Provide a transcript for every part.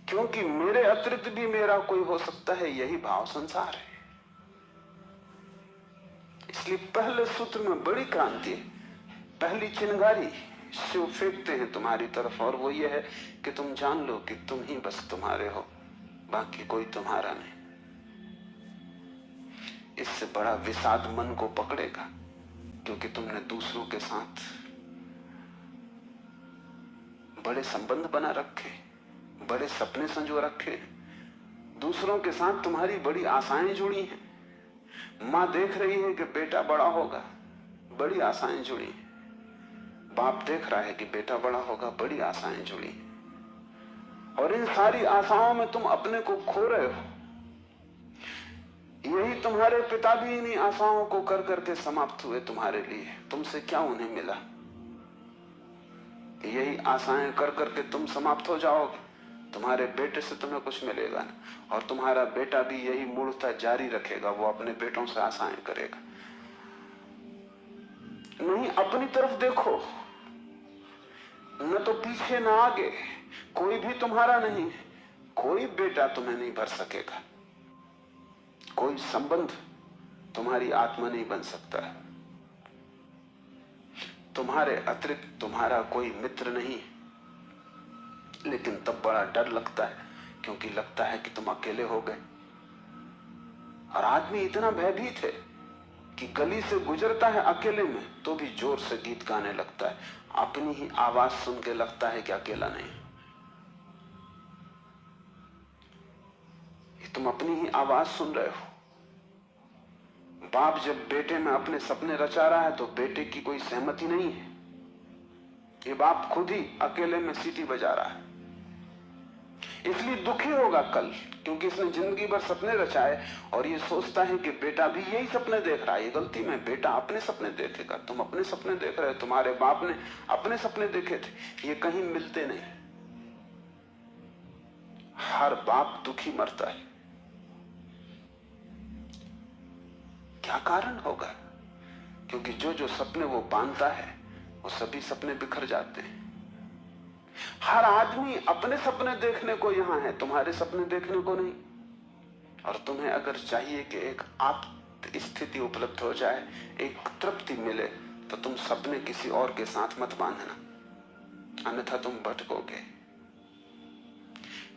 क्योंकि मेरे अतिरिक्त भी मेरा कोई हो सकता है, यही भाव संसार है। इसलिए पहले सूत्र में बड़ी क्रांति है। पहली चिंगारी शिव फेंकते हैं तुम्हारी तरफ, और वो ये है कि तुम जान लो कि तुम ही बस तुम्हारे हो, बाकी कोई तुम्हारा नहीं। इससे बड़ा विषाद मन को पकड़ेगा, क्योंकि तुमने दूसरों के साथ बड़े संबंध बना रखे, बड़े सपने संजो रखे। दूसरों के साथ तुम्हारी बड़ी आशाएं जुड़ी हैं। मां देख रही है कि बेटा बड़ा होगा, बड़ी आशाएं जुड़ी हैं। बाप देख रहा है कि बेटा बड़ा होगा, बड़ी आशाएं जुड़ी हैं। और इन सारी आशाओं में तुम अपने को खो रहे हो। यही तुम्हारे पिता भी इन्हीं आशाओं को कर करके समाप्त हुए तुम्हारे लिए। तुमसे क्या उन्हें मिला? यही आशाएं कर करके तुम समाप्त हो जाओगे। तुम्हारे बेटे से तुम्हें कुछ मिलेगा ना, और तुम्हारा बेटा भी यही मूर्खता जारी रखेगा। वो अपने बेटों से आशाएं करेगा। नहीं, अपनी तरफ देखो, न तो पीछे न आगे। कोई भी तुम्हारा नहीं है। कोई बेटा तुम्हें नहीं भर सकेगा। कोई संबंध तुम्हारी आत्मा नहीं बन सकता। तुम्हारे अतिरिक्त तुम्हारा कोई मित्र नहीं। लेकिन तब बड़ा डर लगता है, क्योंकि लगता है कि तुम अकेले हो गए। और आदमी इतना भयभीत है कि गली से गुजरता है अकेले में तो भी जोर से गीत गाने लगता है। अपनी ही आवाज सुन के लगता है कि अकेला नहीं। ये तुम अपनी ही आवाज सुन रहे हो। बाप जब बेटे में अपने सपने रचा रहा है तो बेटे की कोई सहमति नहीं है। ये बाप खुद ही अकेले में सीटी बजा रहा है। इसलिए दुखी होगा कल, क्योंकि इसने जिंदगी भर सपने रचाए और ये सोचता है कि बेटा भी यही सपने देख रहा है। ये गलती में, बेटा अपने सपने देखेगा। तुम अपने सपने देख रहे हो, तुम्हारे बाप ने अपने सपने देखे थे। ये कहीं मिलते नहीं। हर बाप दुखी मरता है। क्या कारण होगा? क्योंकि जो जो सपने वो बांधता है वो सभी सपने बिखर जाते हैं। हर आदमी अपने सपने देखने को यहां है, तुम्हारे सपने देखने को नहीं। और तुम्हें अगर चाहिए कि एक आत्म स्थिति उपलब्ध हो जाए, एक तृप्ति मिले, तो तुम सपने किसी और के साथ मत बांधना, अन्यथा तुम भटकोगे।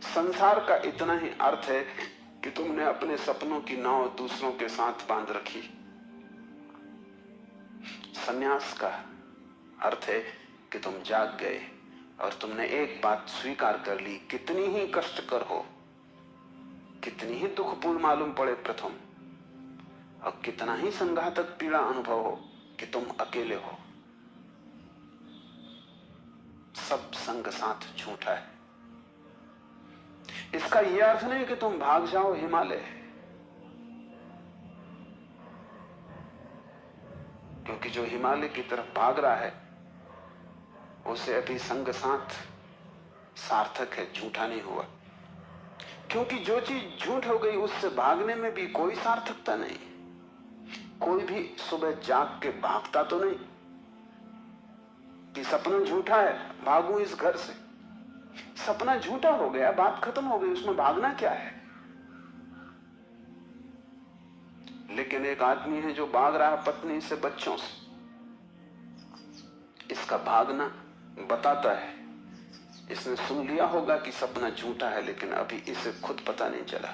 संसार का इतना ही अर्थ है कि तुमने अपने सपनों की नाव दूसरों के साथ बांध रखी। संन्यास का अर्थ है कि तुम जाग गए और तुमने एक बात स्वीकार कर ली, कितनी ही कष्टकर हो, कितनी ही दुखपूर्ण मालूम पड़े प्रथम, और कितना ही संघातक पीड़ा अनुभव हो, कि तुम अकेले हो। सब संग साथ झूठा है। इसका यह अर्थ नहीं कि तुम भाग जाओ हिमालय, क्योंकि जो हिमालय की तरफ भाग रहा है उसे अभी संग साथ सार्थक है, झूठा नहीं हुआ। क्योंकि जो चीज झूठ हो गई उससे भागने में भी कोई सार्थकता नहीं। कोई भी सुबह जाग के भागता तो नहीं कि सपना झूठा है, भागूं इस घर से। सपना झूठा हो गया, बात खत्म हो गई, उसमें भागना क्या है? लेकिन एक आदमी है जो भाग रहा है पत्नी से, बच्चों से। इसका भागना बताता है, इसने सुन लिया होगा कि सपना झूठा है, लेकिन अभी इसे खुद पता नहीं चला।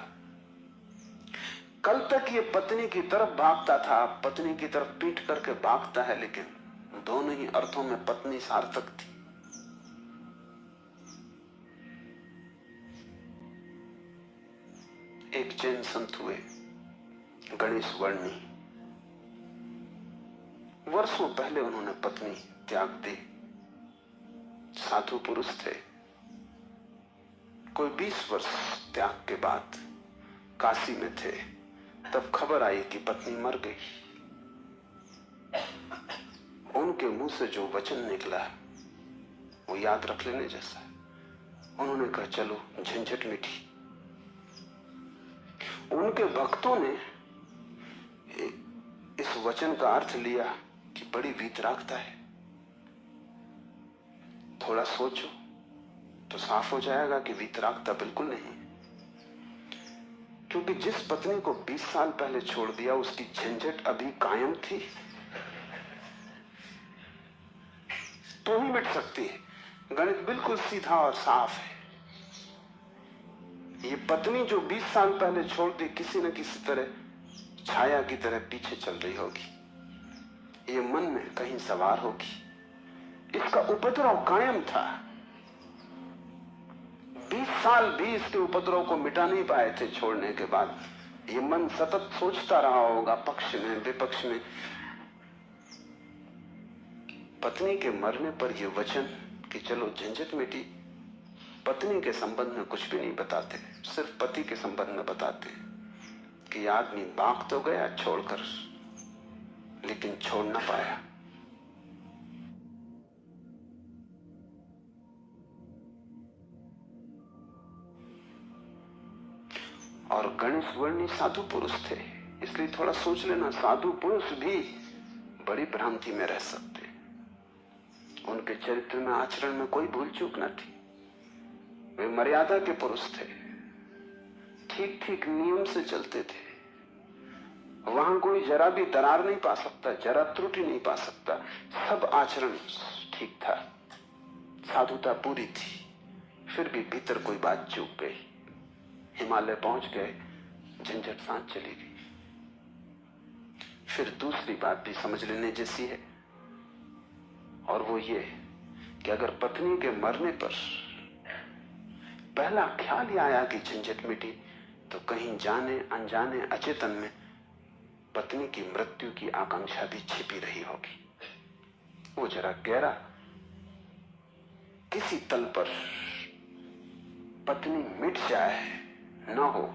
कल तक ये पत्नी की तरफ भागता था, पत्नी की तरफ पीठ करके भागता है, लेकिन दोनों ही अर्थों में पत्नी सार्थक थी। एक जैन संत हुए, गणेश वर्णी। वर्षों पहले उन्होंने पत्नी त्याग दी। साधु पुरुष थे। कोई 20 वर्ष त्याग के बाद काशी में थे, तब खबर आई कि पत्नी मर गई। उनके मुंह से जो वचन निकला वो याद रख लेने जैसा है। उन्होंने कहा, चलो झंझट मिटी। उनके भक्तों ने इस वचन का अर्थ लिया कि बड़ी वीतरागता है। थोड़ा सोचो, तो साफ हो जाएगा कि वीतरागता बिल्कुल नहीं। क्योंकि जिस पत्नी को 20 साल पहले छोड़ दिया उसकी झंझट अभी कायम थी, तो ही मिट सकती है। गणित बिल्कुल सीधा और साफ है। ये पत्नी जो 20 साल पहले छोड़ दी, किसी न किसी तरह छाया की तरह पीछे चल रही होगी, ये मन में कहीं सवार होगी। इसका उपद्रव कायम था। 20 साल भी इसके उपद्रव को मिटा नहीं पाए थे छोड़ने के बाद। ये मन सतत सोचता रहा होगा, पक्ष में विपक्ष में। पत्नी के मरने पर यह वचन कि चलो झंझट मिटी, पत्नी के संबंध में कुछ भी नहीं बताते, सिर्फ पति के संबंध में बताते कि आदमी भाग तो गया छोड़कर, लेकिन छोड़ ना पाया। और गणेश वर्णी साधु पुरुष थे, इसलिए थोड़ा सोच लेना, साधु पुरुष भी बड़ी भ्रांति में रह सकते। उनके चरित्र में, आचरण में कोई भूल चूक न थी। वे मर्यादा के पुरुष थे, ठीक ठीक नियम से चलते थे। वहां कोई जरा भी दरार नहीं पा सकता, जरा त्रुटि नहीं पा सकता। सब आचरण ठीक था, साधुता पूरी थी। फिर भी भीतर कोई बात चूक गई। हिमालय पहुंच गए, झंझट सांस चली गई। फिर दूसरी बात भी समझ लेने जैसी है, और वो ये कि अगर पत्नी के मरने पर पहला ख्याल ही आया कि झंझट मिटी, तो कहीं जाने अनजाने अचेतन में पत्नी की मृत्यु की आकांक्षा भी छिपी रही होगी। वो जरा गहरा किसी तल पर पत्नी मिट जाए, न हो,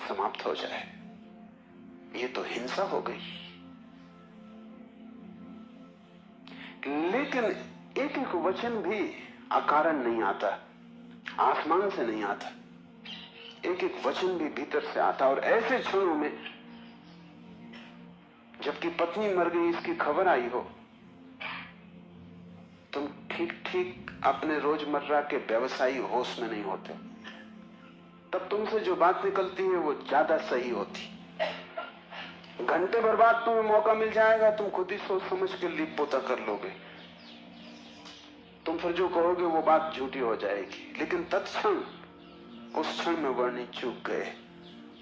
समाप्त हो जाए, ये तो हिंसा हो गई। लेकिन एक एक वचन भी अकारण नहीं आता, आसमान से नहीं आता। एक एक वचन भी भीतर से आता। और ऐसे क्षणों में जबकि पत्नी मर गई इसकी खबर आई हो, तुम ठीक ठीक अपने रोजमर्रा के व्यवसायी होश में नहीं होते। तब तुमसे जो बात निकलती है वो ज्यादा सही होती। घंटे भर बाद तुम्हें मौका मिल जाएगा, तुम खुद ही सोच समझ के लीप पोता कर लोगे। तुम फिर जो कहोगे वो बात झूठी हो जाएगी। लेकिन तत्क्षण उस क्षण में वर्णी चूक गए।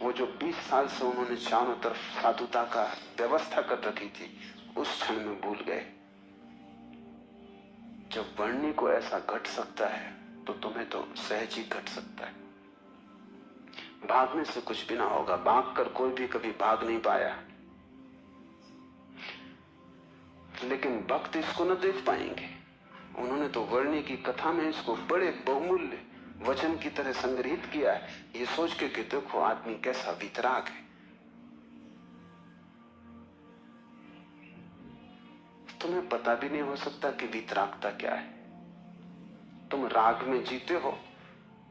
वो जो 20 साल से उन्होंने चारों तरफ साधुता का व्यवस्था कर रखी थी, उस क्षण में भूल गए। जब वर्णी को ऐसा घट सकता है तो तुम्हें तो सहज ही घट सकता है। भागने से कुछ भी ना होगा, भागकर कोई भी कभी भाग नहीं पाया। लेकिन भक्त इसको न देख पाएंगे। उन्होंने तो वर्णी की कथा में इसको बड़े बहुमूल्य वचन की तरह संग्रहित किया है, ये सोच के कि देखो आदमी कैसा वितराग है। तुम्हें पता भी नहीं हो सकता कि वितरागता क्या है। तुम राग में जीते हो,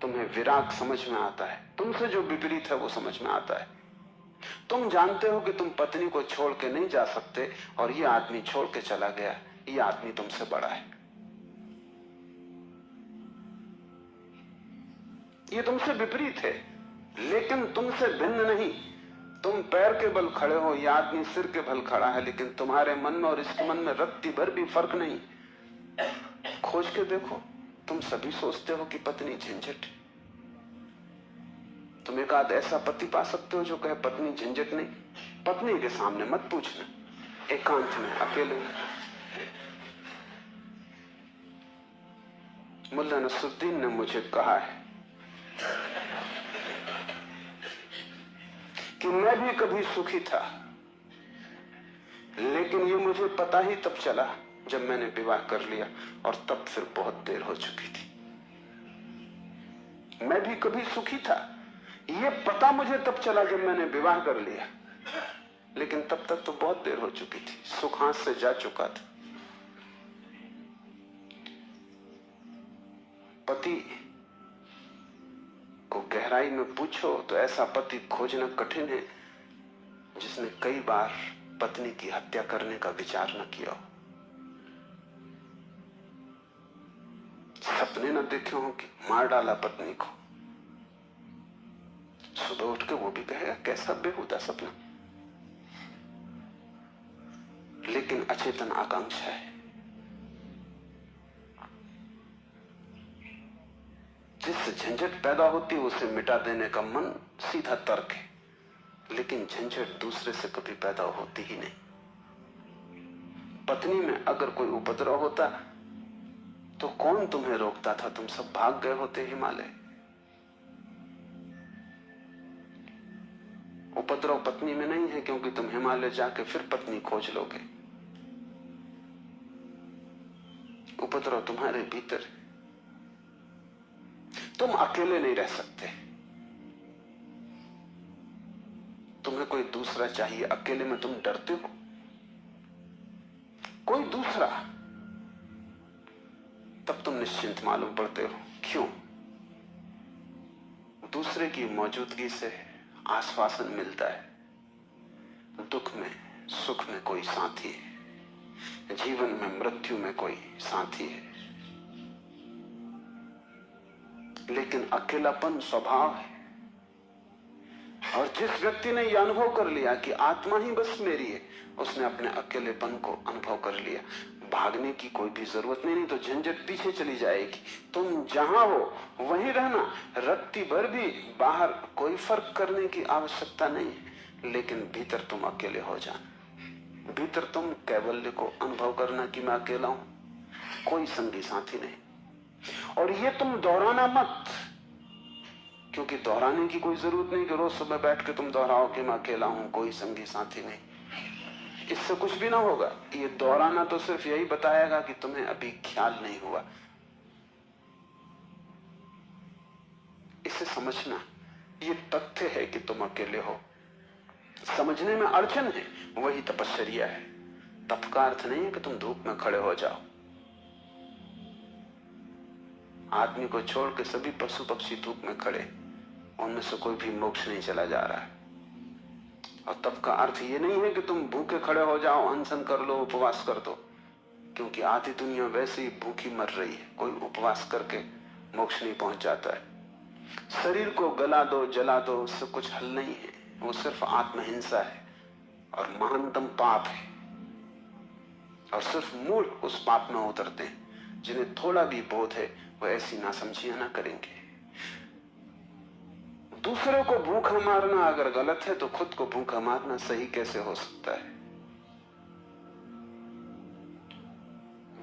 तुम्हें विराग समझ में आता है, तुमसे जो विपरीत है वो समझ में आता है। तुम जानते हो कि तुम पत्नी को छोड़ के नहीं जा सकते, और ये आदमी छोड़ के चला गया, ये आदमी तुमसे बड़ा है, ये तुमसे विपरीत है, लेकिन तुमसे भिन्न नहीं। तुम पैर के बल खड़े हो, ये आदमी सिर के बल खड़ा है, लेकिन तुम्हारे मन में और इसके मन में रत्ती भर भी फर्क नहीं। खोज के देखो, तुम सभी सोचते हो कि पत्नी झंझट। तुम एक आध ऐसा पति पा सकते हो जो कहे पत्नी झंझट नहीं। पत्नी के सामने मत पूछना, एकांत में अकेले। मुल्ला नसरुद्दीन ने मुझे कहा है कि मैं भी कभी सुखी था, लेकिन ये मुझे पता ही तब चला जब मैंने विवाह कर लिया, और तब फिर बहुत देर हो चुकी थी। मैं भी कभी सुखी था, ये पता मुझे तब चला जब मैंने विवाह कर लिया, लेकिन तब तक तो बहुत देर हो चुकी थी, सुख हाथ से जा चुका था। पति को गहराई में पूछो तो ऐसा पति खोजना कठिन है जिसने कई बार पत्नी की हत्या करने का विचार न किया हो। सपने न देखे हो कि मार डाला पत्नी को, सुबह उठ के वो भी कहेगा कैसा बेहुदा सपना। लेकिन अचेतन आकांक्षा है। जिससे झंझट पैदा होती है उसे मिटा देने का मन सीधा तर्क है, लेकिन झंझट दूसरे से कभी पैदा होती ही नहीं। पत्नी में अगर कोई उपद्रव होता तो कौन तुम्हें रोकता था? तुम सब भाग गए होते हिमालय। उपद्रव पत्नी में नहीं है, क्योंकि तुम हिमालय जाके फिर पत्नी खोज लोगे। उपद्रव तुम्हारे भीतर है। तुम अकेले नहीं रह सकते, तुम्हें कोई दूसरा चाहिए। अकेले में तुम डरते हो, कोई दूसरा, तब तुम निश्चिंत मालूम पड़ते हो। क्यों? दूसरे की मौजूदगी से आश्वासन मिलता है। दुख में सुख में कोई साथी है, जीवन में मृत्यु में कोई साथी है। लेकिन अकेलापन स्वभाव है, और जिस व्यक्ति ने यह अनुभव कर लिया कि आत्मा ही बस मेरी है, उसने अपने अकेलेपन को अनुभव कर लिया। भागने की कोई भी जरूरत नहीं तो झंझट पीछे चली जाएगी। तुम जहां हो वहीं रहना, रत्ती भर भी बाहर कोई फर्क करने की आवश्यकता नहीं है, लेकिन भीतर तुम अकेले हो जाना। भीतर तुम कैवल्य को अनुभव करना कि मैं अकेला हूं, कोई संगी साथी नहीं। और ये तुम दोहराना मत, क्योंकि दोहराने की कोई जरूरत नहीं कि रोज सुबह बैठ के तुम दोहराओ कि मैं अकेला हूं, कोई संगी साथी नहीं। इससे कुछ भी ना होगा। ये दोहराना तो सिर्फ यही बताएगा कि तुम्हें अभी ख्याल नहीं हुआ। इसे समझना, ये तथ्य है कि तुम अकेले हो। समझने में अड़चन है, वही तपश्चर्या है। तप का अर्थ नहीं है कि तुम धूप में खड़े हो जाओ। आदमी को छोड़ के सभी पशु पक्षी धूप में खड़े, उनमें से कोई भी मोक्ष नहीं चला जा रहा है। और तप का अर्थ ये नहीं है कि तुम भूखे खड़े हो जाओ, अनशन कर लो, उपवास कर दो, क्योंकि आधी दुनिया वैसे ही भूखी मर रही है। कोई उपवास करके मोक्ष नहीं पहुंच जाता है। शरीर को गला दो, जला दो, उससे कुछ हल नहीं है। वो सिर्फ आत्महिंसा है और महानतम पाप है। और सिर्फ मूर्ख उस पाप में उतरते हैं। जिन्हें थोड़ा भी बोध है वो ऐसी नासमझियां ना करेंगे। दूसरे को भूखा मारना अगर गलत है तो खुद को भूखा मारना सही कैसे हो सकता है?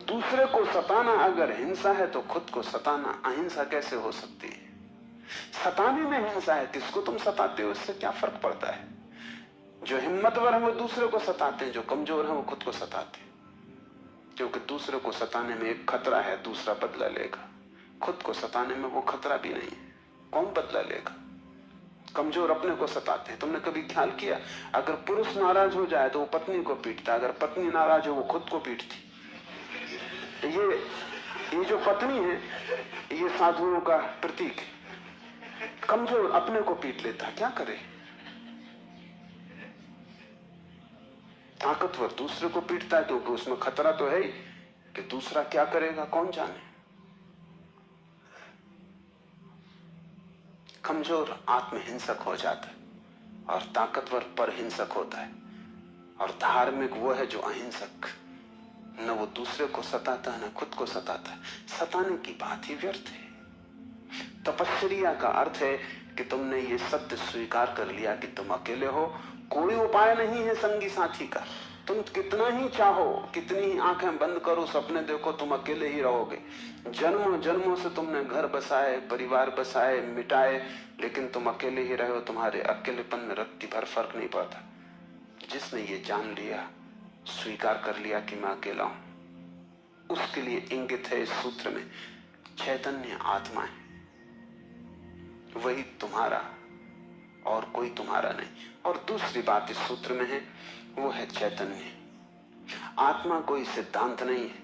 दूसरे को सताना अगर हिंसा है तो खुद को सताना अहिंसा कैसे हो सकती है? सताने में हिंसा है, किसको तुम सताते हो इससे क्या फर्क पड़ता है? जो हिम्मतवर है वो दूसरे को सताते हैं, जो कमजोर है वो खुद को सताते हैं। क्योंकि दूसरे को सताने में एक खतरा है, दूसरा बदला लेगा। खुद को सताने में वो खतरा भी नहीं है, कौन बदला लेगा? कमजोर अपने को सताते हैं। तुमने कभी ख्याल किया, अगर पुरुष नाराज हो जाए तो वो पत्नी को पीटता, अगर पत्नी नाराज हो वो खुद को पीटती। ये जो पत्नी है ये साधुओं का प्रतीक है। कमजोर अपने को पीट लेता, क्या करे? ताकतवर दूसरे को पीटता है, क्योंकि उसमें खतरा तो है ही कि दूसरा क्या करेगा कौन जाने। कमजोर आत्महिंसक हो जाता है और ताकतवर परहिंसक होता है। और धार्मिक वो है जो अहिंसक, न वो दूसरे को सताता है न खुद को सताता है। सताने की बात ही व्यर्थ है। तपश्चर्या का अर्थ है कि तुमने ये सत्य स्वीकार कर लिया कि तुम अकेले हो, कोई उपाय नहीं है संगी साथी का। तुम कितना ही चाहो, कितनी ही आंखें बंद करो, सपने देखो, तुम अकेले ही रहोगे। जन्मों जन्मों से तुमने घर बसाए, परिवार बसाए, मिटाए, लेकिन तुम अकेले ही रहे हो। तुम्हारे अकेलेपन में रत्ती भर फर्क नहीं पड़ता। जिसने ये जान लिया, स्वीकार कर लिया कि मैं अकेला हूं, उसके लिए इंगित है इस सूत्र में चैतन्य आत्मा है, वही तुम्हारा और कोई तुम्हारा नहीं। और दूसरी बात इस सूत्र में है, वो है चैतन्य। आत्मा कोई सिद्धांत नहीं है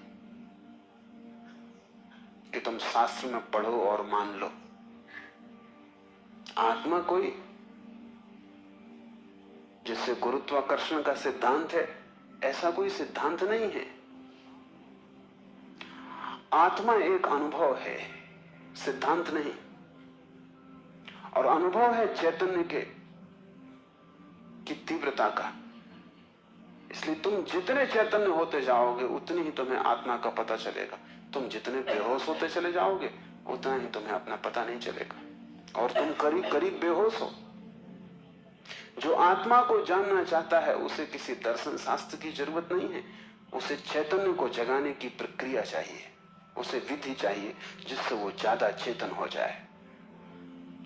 कि तुम शास्त्र में पढ़ो और मान लो। आत्मा कोई, जैसे गुरुत्वाकर्षण का सिद्धांत है, ऐसा कोई सिद्धांत नहीं है। आत्मा एक अनुभव है, सिद्धांत नहीं। और अनुभव है चैतन्य की तीव्रता का। इसलिए तुम जितने चैतन्य होते जाओगे उतनी ही तुम्हें आत्मा का पता चलेगा। तुम जितने बेहोश होते चले जाओगे उतना ही तुम्हें अपना पता नहीं चलेगा। और तुम करीब करीब बेहोश हो। जो आत्मा को जानना चाहता है उसे किसी दर्शन शास्त्र की जरूरत नहीं है, उसे चैतन्य को जगाने की प्रक्रिया चाहिए, उसे विधि चाहिए जिससे वो ज्यादा चेतन हो जाए।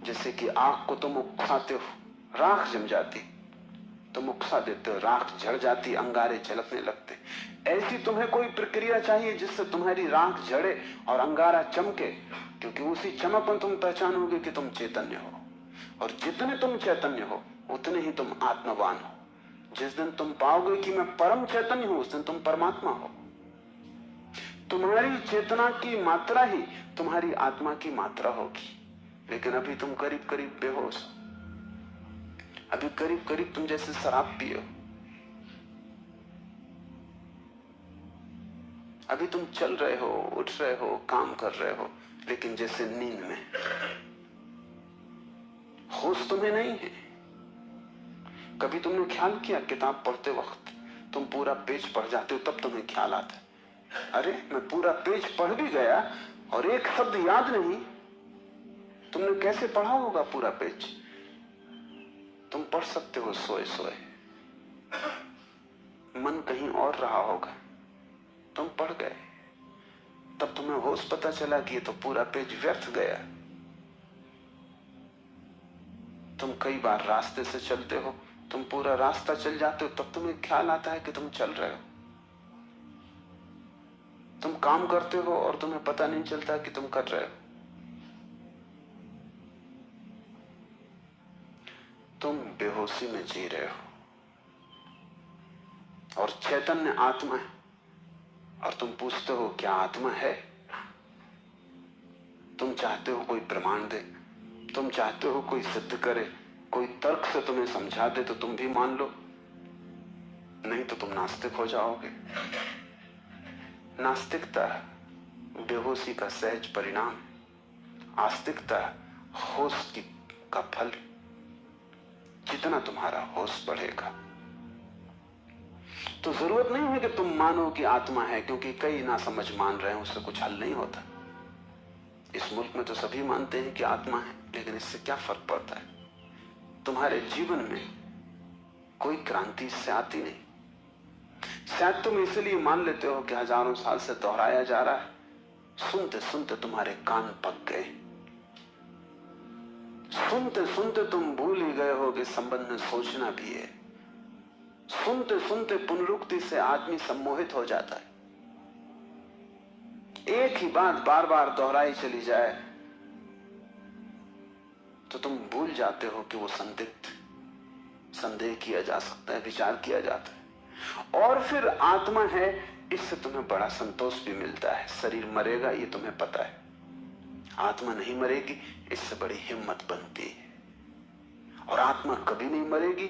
जैसे कि आग को तुम उकसाते हो, राख जम जाती, तुम उकसा देते हो, राख झड़ जाती, अंगारे झलकने लगते। ऐसी तुम्हें कोई प्रक्रिया चाहिए जिससे तुम्हारी राख झड़े और अंगारा चमके, क्योंकि उसी चमक में तुम पहचानोगे कि तुम चैतन्य हो। और जितने तुम चैतन्य हो उतने ही तुम आत्मवान हो। जिस दिन तुम पाओगे कि मैं परम चैतन्य हूं, उस दिन तुम परमात्मा हो। तुम्हारी चेतना की मात्रा ही तुम्हारी आत्मा की मात्रा होगी। लेकिन अभी तुम करीब करीब बेहोश हो। अभी करीब करीब तुम जैसे शराब पियो। अभी तुम चल रहे हो, उठ रहे हो, काम कर रहे हो, लेकिन जैसे नींद में। होश तुम्हें नहीं है। कभी तुमने ख्याल किया, किताब पढ़ते वक्त तुम पूरा पेज पढ़ जाते हो, तब तुम्हें ख्याल आता है, अरे मैं पूरा पेज पढ़ भी गया और एक शब्द याद नहीं। तुमने कैसे पढ़ा होगा पूरा पेज? तुम पढ़ सकते हो सोए सोए, मन कहीं और रहा होगा, तुम पढ़ गए, तब तुम्हें होश पता चला कि ये तो पूरा पेज व्यर्थ गया। तुम कई बार रास्ते से चलते हो, तुम पूरा रास्ता चल जाते हो, तब तुम्हें ख्याल आता है कि तुम चल रहे हो। तुम काम करते हो और तुम्हें पता नहीं चलता कि तुम कर रहे हो। तुम बेहोशी में जी रहे हो और चैतन्य आत्मा है। और तुम पूछते हो क्या आत्मा है? तुम चाहते हो कोई प्रमाण दे, तुम चाहते हो कोई सिद्ध करे, कोई तर्क से तुम्हें समझा दे तो तुम भी मान लो, नहीं तो तुम नास्तिक हो जाओगे। नास्तिकता बेहोशी का सहज परिणाम, आस्तिकता होश का फल। जितना तुम्हारा होश बढ़ेगा तो जरूरत नहीं है कि तुम मानो कि आत्मा है, क्योंकि कई ना समझ मान रहे हैं, उससे कुछ हल नहीं होता। इस मुल्क में तो सभी मानते हैं कि आत्मा है, लेकिन इससे क्या फर्क पड़ता है? तुम्हारे जीवन में कोई क्रांति इससे आती नहीं। शायद तुम इसलिए मान लेते हो कि हजारों साल से दोहराया जा रहा है। सुनते सुनते तुम्हारे कान पक गए, सुनते सुनते तुम भूल ही गए हो कि संबंध में सोचना भी है। सुनते सुनते पुनरुक्ति से आदमी सम्मोहित हो जाता है। एक ही बात बार बार दोहराई चली जाए तो तुम भूल जाते हो कि वो संदेह किया जा सकता है, विचार किया जाता है। और फिर आत्मा है, इससे तुम्हें बड़ा संतोष भी मिलता है। शरीर मरेगा ये तुम्हें पता है, आत्मा नहीं मरेगी, इससे बड़ी हिम्मत बनती है। और आत्मा कभी नहीं मरेगी,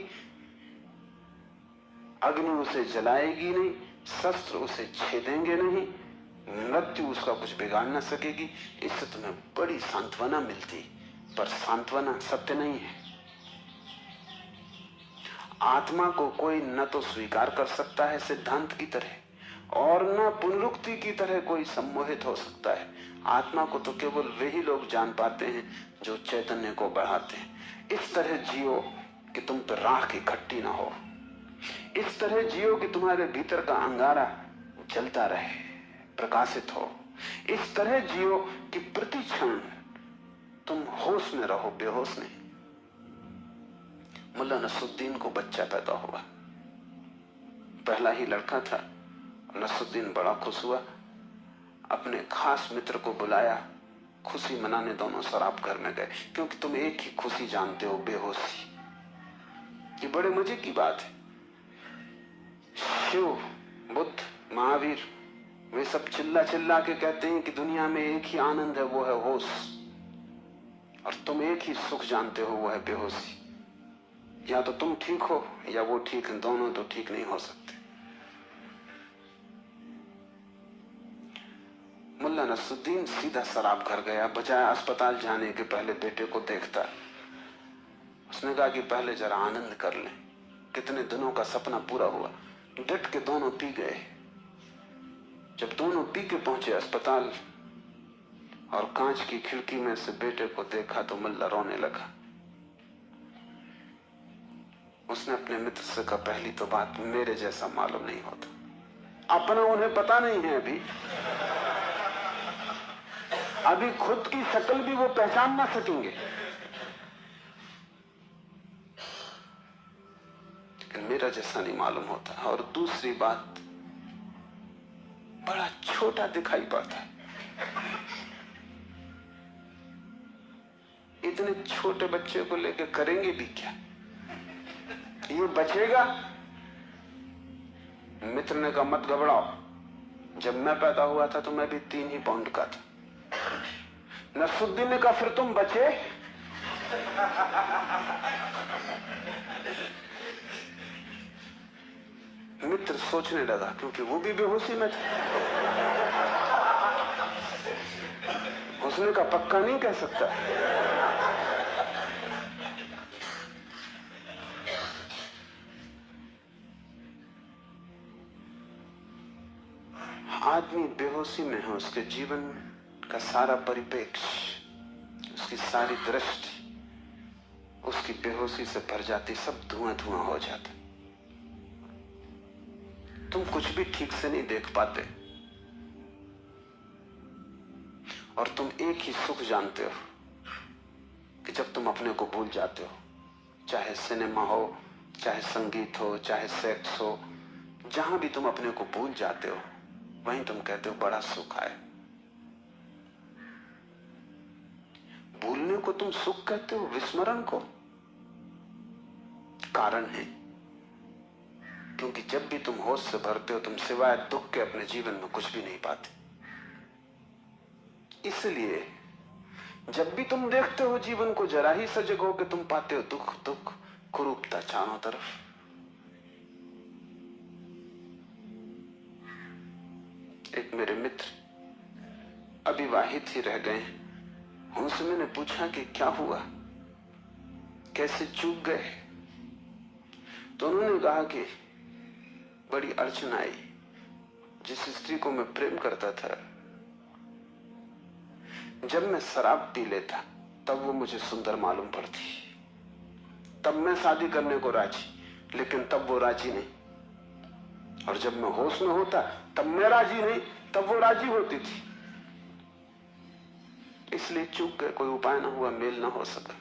अग्नि उसे जलाएगी नहीं, शस्त्र उसे छेदेंगे नहीं, मृत्यु उसका कुछ बिगाड़ न सकेगी। इससे तुम्हें बड़ी सांत्वना मिलती, पर सांत्वना सत्य नहीं है। आत्मा को कोई न तो स्वीकार कर सकता है सिद्धांत की तरह, और न पुनरुक्ति की तरह कोई सम्मोहित हो सकता है। आत्मा को तो केवल वही लोग जान पाते हैं जो चैतन्य को बढ़ाते हैं। इस तरह जियो कि तुम पर राख इकट्ठी ना हो, इस तरह जियो कि तुम्हारे भीतर का अंगारा जलता रहे, प्रकाशित हो। इस तरह जियो कि प्रति क्षण तुम होश में रहो, बेहोश नहीं। मुल्ला नसरुद्दीन को बच्चा पैदा हुआ, पहला ही लड़का था। नसरुद्दीन बड़ा खुश हुआ, अपने खास मित्र को बुलाया, खुशी मनाने दोनों शराब घर में गए। क्योंकि तुम एक ही खुशी जानते हो, बेहोशी। ये बड़े मजे की बात है। शिव, बुद्ध, महावीर, वे सब चिल्ला चिल्ला के कहते हैं कि दुनिया में एक ही आनंद है, वो है होश। और तुम एक ही सुख जानते हो, वो है बेहोशी। या तो तुम ठीक हो या वो ठीक है, दोनों तो ठीक नहीं हो सकते। मुल्ला नसरुद्दीन सीधा शराब घर गया, बजाय अस्पताल जाने के पहले बेटे को देखता। उसने कहा कि पहले जरा आनंद कर लें, कितने दिनों का सपना पूरा हुआ। डट के दोनों पी गए। जब दोनों पी के पहुंचे अस्पताल और कांच की खिड़की में से बेटे को देखा तो मुल्ला रोने लगा। उसने अपने मित्र से कहा, पहली तो बात मेरे जैसा मालूम नहीं होता। अपना उन्हें पता नहीं है, अभी खुद की शक्ल भी वो पहचान ना सकेंगे, लेकिन मेरा जैसा नहीं मालूम होता। और दूसरी बात, बड़ा छोटा दिखाई पड़ता है। इतने छोटे बच्चे को लेकर करेंगे भी क्या? ये बचेगा? मित्र ने कहा, मत घबराओ, जब मैं पैदा हुआ था तो मैं भी 3 ही पाउंड का था। नसरुद्दीन ने कहा, फिर तुम बचे? मित्र सोचने लगा, क्योंकि वो भी बेहोशी में था। उसने कहा, पक्का नहीं कह सकता। आदमी बेहोशी में है, उसके जीवन का सारा परिप्रेक्ष्य, उसकी सारी दृष्टि उसकी बेहोशी से भर जाती, सब धुआं धुआं हो जाता। तुम कुछ भी ठीक से नहीं देख पाते और तुम एक ही सुख जानते हो कि जब तुम अपने को भूल जाते हो, चाहे सिनेमा हो, चाहे संगीत हो, चाहे सेक्स हो, जहां भी तुम अपने को भूल जाते हो वहीं तुम कहते हो बड़ा सुख आए। भूलने को तुम सुख कहते हो, विस्मरण को? कारण है, क्योंकि जब भी तुम होश से भरते हो तुम सिवाय दुख के अपने जीवन में कुछ भी नहीं पाते। इसलिए जब भी तुम देखते हो जीवन को, जरा ही सजग हो के तुम पाते हो दुख दुख, कुरूपता चारों तरफ। एक मेरे मित्र अविवाहित ही रह गए, उनसे मैंने पूछा कि क्या हुआ, कैसे चूक गए? तो उन्होंने कहा कि बड़ी अड़चन आई। जिस स्त्री को मैं प्रेम करता था, जब मैं शराब पी लेता तब वो मुझे सुंदर मालूम पड़ती। तब मैं शादी करने को राजी, लेकिन तब वो राजी नहीं। और जब मैं होश में होता तब मैं राजी नहीं, तब वो राजी होती थी। इसलिए चूक गए, कोई उपाय ना हुआ, मेल ना हो सका।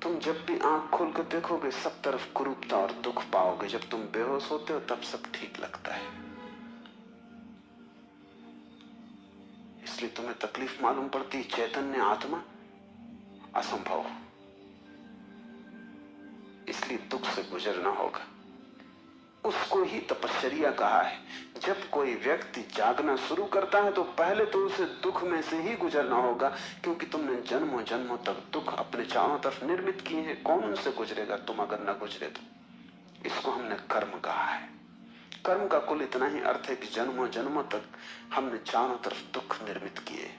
तुम जब भी आंख खोल कर देखोगे सब तरफ कुरूपता और दुख पाओगे। जब तुम बेहोश होते हो तब सब ठीक लगता है। इसलिए तुम्हें तकलीफ मालूम पड़ती, चैतन्य आत्मा असंभव, इसलिए दुख से गुजरना होगा। उसको ही तपश्चर्या कहा है। जब कोई व्यक्ति जागना शुरू करता है तो पहले तो उसे दुख में से ही गुजरना होगा, क्योंकि तुमने जन्मों जन्मों तक दुख अपने चारों तरफ निर्मित किए हैं। कौन उनसे गुजरेगा तुम अगर न गुजरे तो? इसको हमने कर्म कहा है। कर्म का कुल इतना ही अर्थ है कि जन्मों जन्मों तक हमने चारों तरफ दुख निर्मित किए,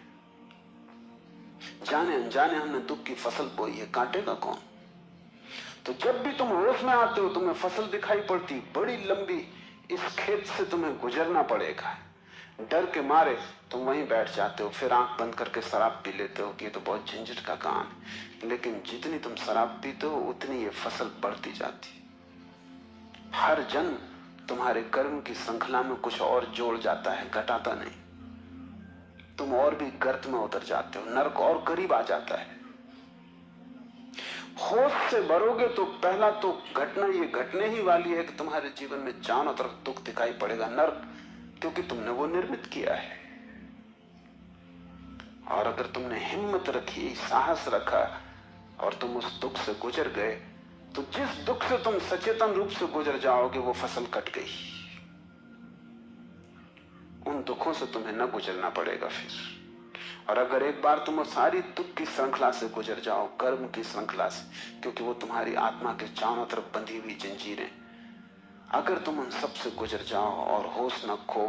जाने अनजाने हमने दुख की फसल बोई है, काटेगा कौन? तो जब भी तुम होश में आते हो तुम्हें फसल दिखाई पड़ती बड़ी लंबी, इस खेत से तुम्हें गुजरना पड़ेगा। डर के मारे तुम वहीं बैठ जाते हो, फिर आंख बंद करके शराब पी लेते हो कि ये तो बहुत झंझट का काम है। लेकिन जितनी तुम शराब पीते हो उतनी ये फसल बढ़ती जाती। हर जन्म तुम्हारे कर्म की श्रृंखला में कुछ और जोड़ जाता है, घटाता नहीं। तुम और भी गर्त में उतर जाते हो, नरक और करीब आ जाता है। होश से भरोगे तो पहला तो घटना ये घटने ही वाली है कि तुम्हारे जीवन में चारों तरफ दुख दिखाई पड़ेगा, नरक, क्योंकि तुमने वो निर्मित किया है। और अगर तुमने हिम्मत रखी, साहस रखा और तुम उस दुख से गुजर गए, तो जिस दुख से तुम सचेतन रूप से गुजर जाओगे वो फसल कट गई। उन दुखों से तुम्हें न गुजरना पड़ेगा फिर। और अगर एक बार तुम सारी दुख की श्रृंखला से गुजर जाओ, कर्म की श्रृंखला से, क्योंकि वो तुम्हारी आत्मा के चारों तरफ बंधी हुई जंजीरें, अगर तुम उन सब से गुजर जाओ और होश न खो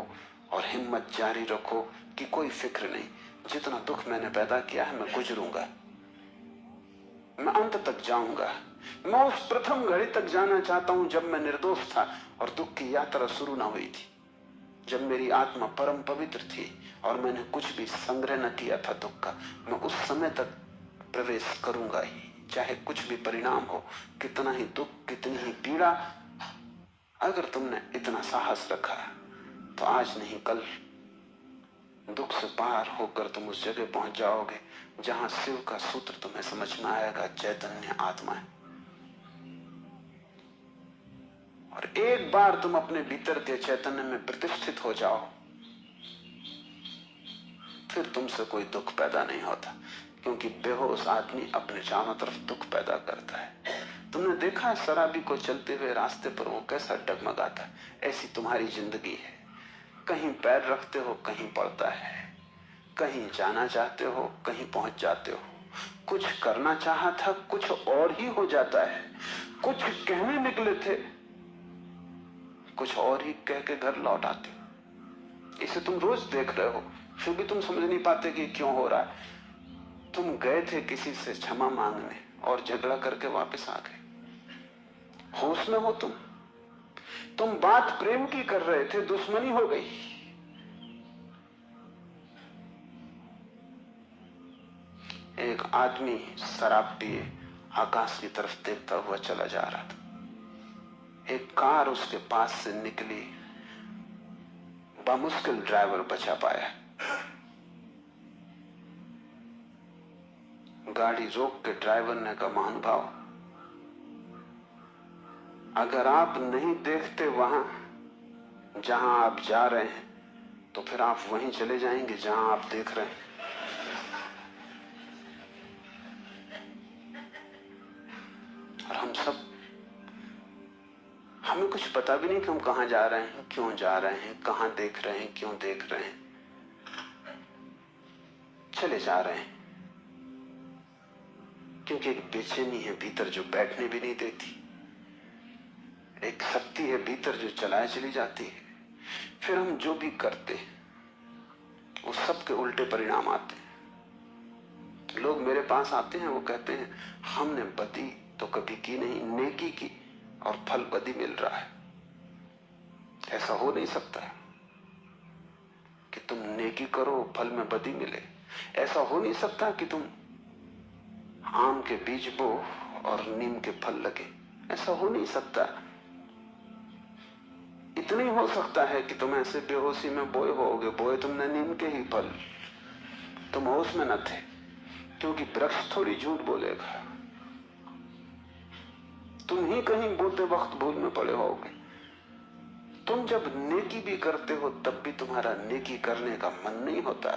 और हिम्मत जारी रखो कि कोई फिक्र नहीं, जितना दुख मैंने पैदा किया है मैं गुजरूंगा, मैं अंत तक जाऊंगा। मैं उस प्रथम घड़ी तक जाना चाहता हूं जब मैं निर्दोष था और दुख की यात्रा शुरू ना हुई थी, जब मेरी आत्मा परम पवित्र थी और मैंने कुछ भी संग्रह न किया था दुख का। मैं उस समय तक प्रवेश करूंगा ही, चाहे कुछ भी परिणाम हो, कितना ही दुख, कितनी ही पीड़ा। अगर तुमने इतना साहस रखा तो आज नहीं कल दुख से पार होकर तुम उस जगह पहुंच जाओगे जहां शिव का सूत्र तुम्हें समझ में आएगा, चैतन्य आत्मा है। और एक बार तुम अपने भीतर के चैतन्य में प्रतिष्ठित हो जाओ, फिर तुमसे कोई दुख पैदा नहीं होता, क्योंकि बेहोश आदमी अपने चारों तरफ दुख पैदा करता है। तुमने देखा है शराबी को चलते हुए रास्ते पर वो कैसा डगमगाता है? ऐसी तुम्हारी जिंदगी है, कहीं पैर रखते हो कहीं पड़ता है, कहीं जाना चाहते हो कहीं पहुंच जाते हो, कुछ करना चाहा था कुछ और ही हो जाता है, कुछ कहने निकले थे कुछ और ही कह के घर लौट आते हो। इसे तुम रोज देख रहे हो, फिर भी तुम समझ नहीं पाते कि क्यों हो रहा है। तुम गए थे किसी से क्षमा मांगने और झगड़ा करके वापस आ गए। होश में हो तुम बात प्रेम की कर रहे थे, दुश्मनी हो गई। एक आदमी शराब पिए आकाश की तरफ देखता हुआ चला जा रहा था। एक कार उसके पास से निकली, बामुश्किल ड्राइवर बचा पाया। गाड़ी रोक के ड्राइवर ने कहा, महानुभाव, अगर आप नहीं देखते वहां जहां आप जा रहे हैं तो फिर आप वहीं चले जाएंगे जहां आप देख रहे हैं। और हम सब, हमें कुछ पता भी नहीं कि हम कहां जा रहे हैं, क्यों जा रहे हैं, कहां देख रहे हैं, क्यों देख रहे हैं, चले जा रहे हैं। क्योंकि एक बेचैनी है भीतर जो बैठने भी नहीं देती, एक शक्ति है भीतर जो चलाए चली जाती है। फिर हम जो भी करते वो सबके उल्टे परिणाम आते हैं। लोग मेरे पास आते हैं, वो कहते हैं हमने बदी तो कभी की नहीं, नेकी की और फल बदी मिल रहा है। ऐसा हो नहीं सकता कि तुम नेकी करो फल में बदी मिले। ऐसा हो नहीं सकता कि तुम आम के बीज बो और नीम के फल लगे। ऐसा हो नहीं सकता। इतना ही हो सकता है कि तुम ऐसे बेहोशी में बोए होगे, बोए तुमने नीम के ही फल, तुम होश में न थे, क्योंकि वृक्ष थोड़ी झूठ बोलेगा। तुम ही कहीं बोते वक्त भूल में पड़े होगे। तुम जब नेकी भी करते हो तब भी तुम्हारा नेकी करने का मन नहीं होता।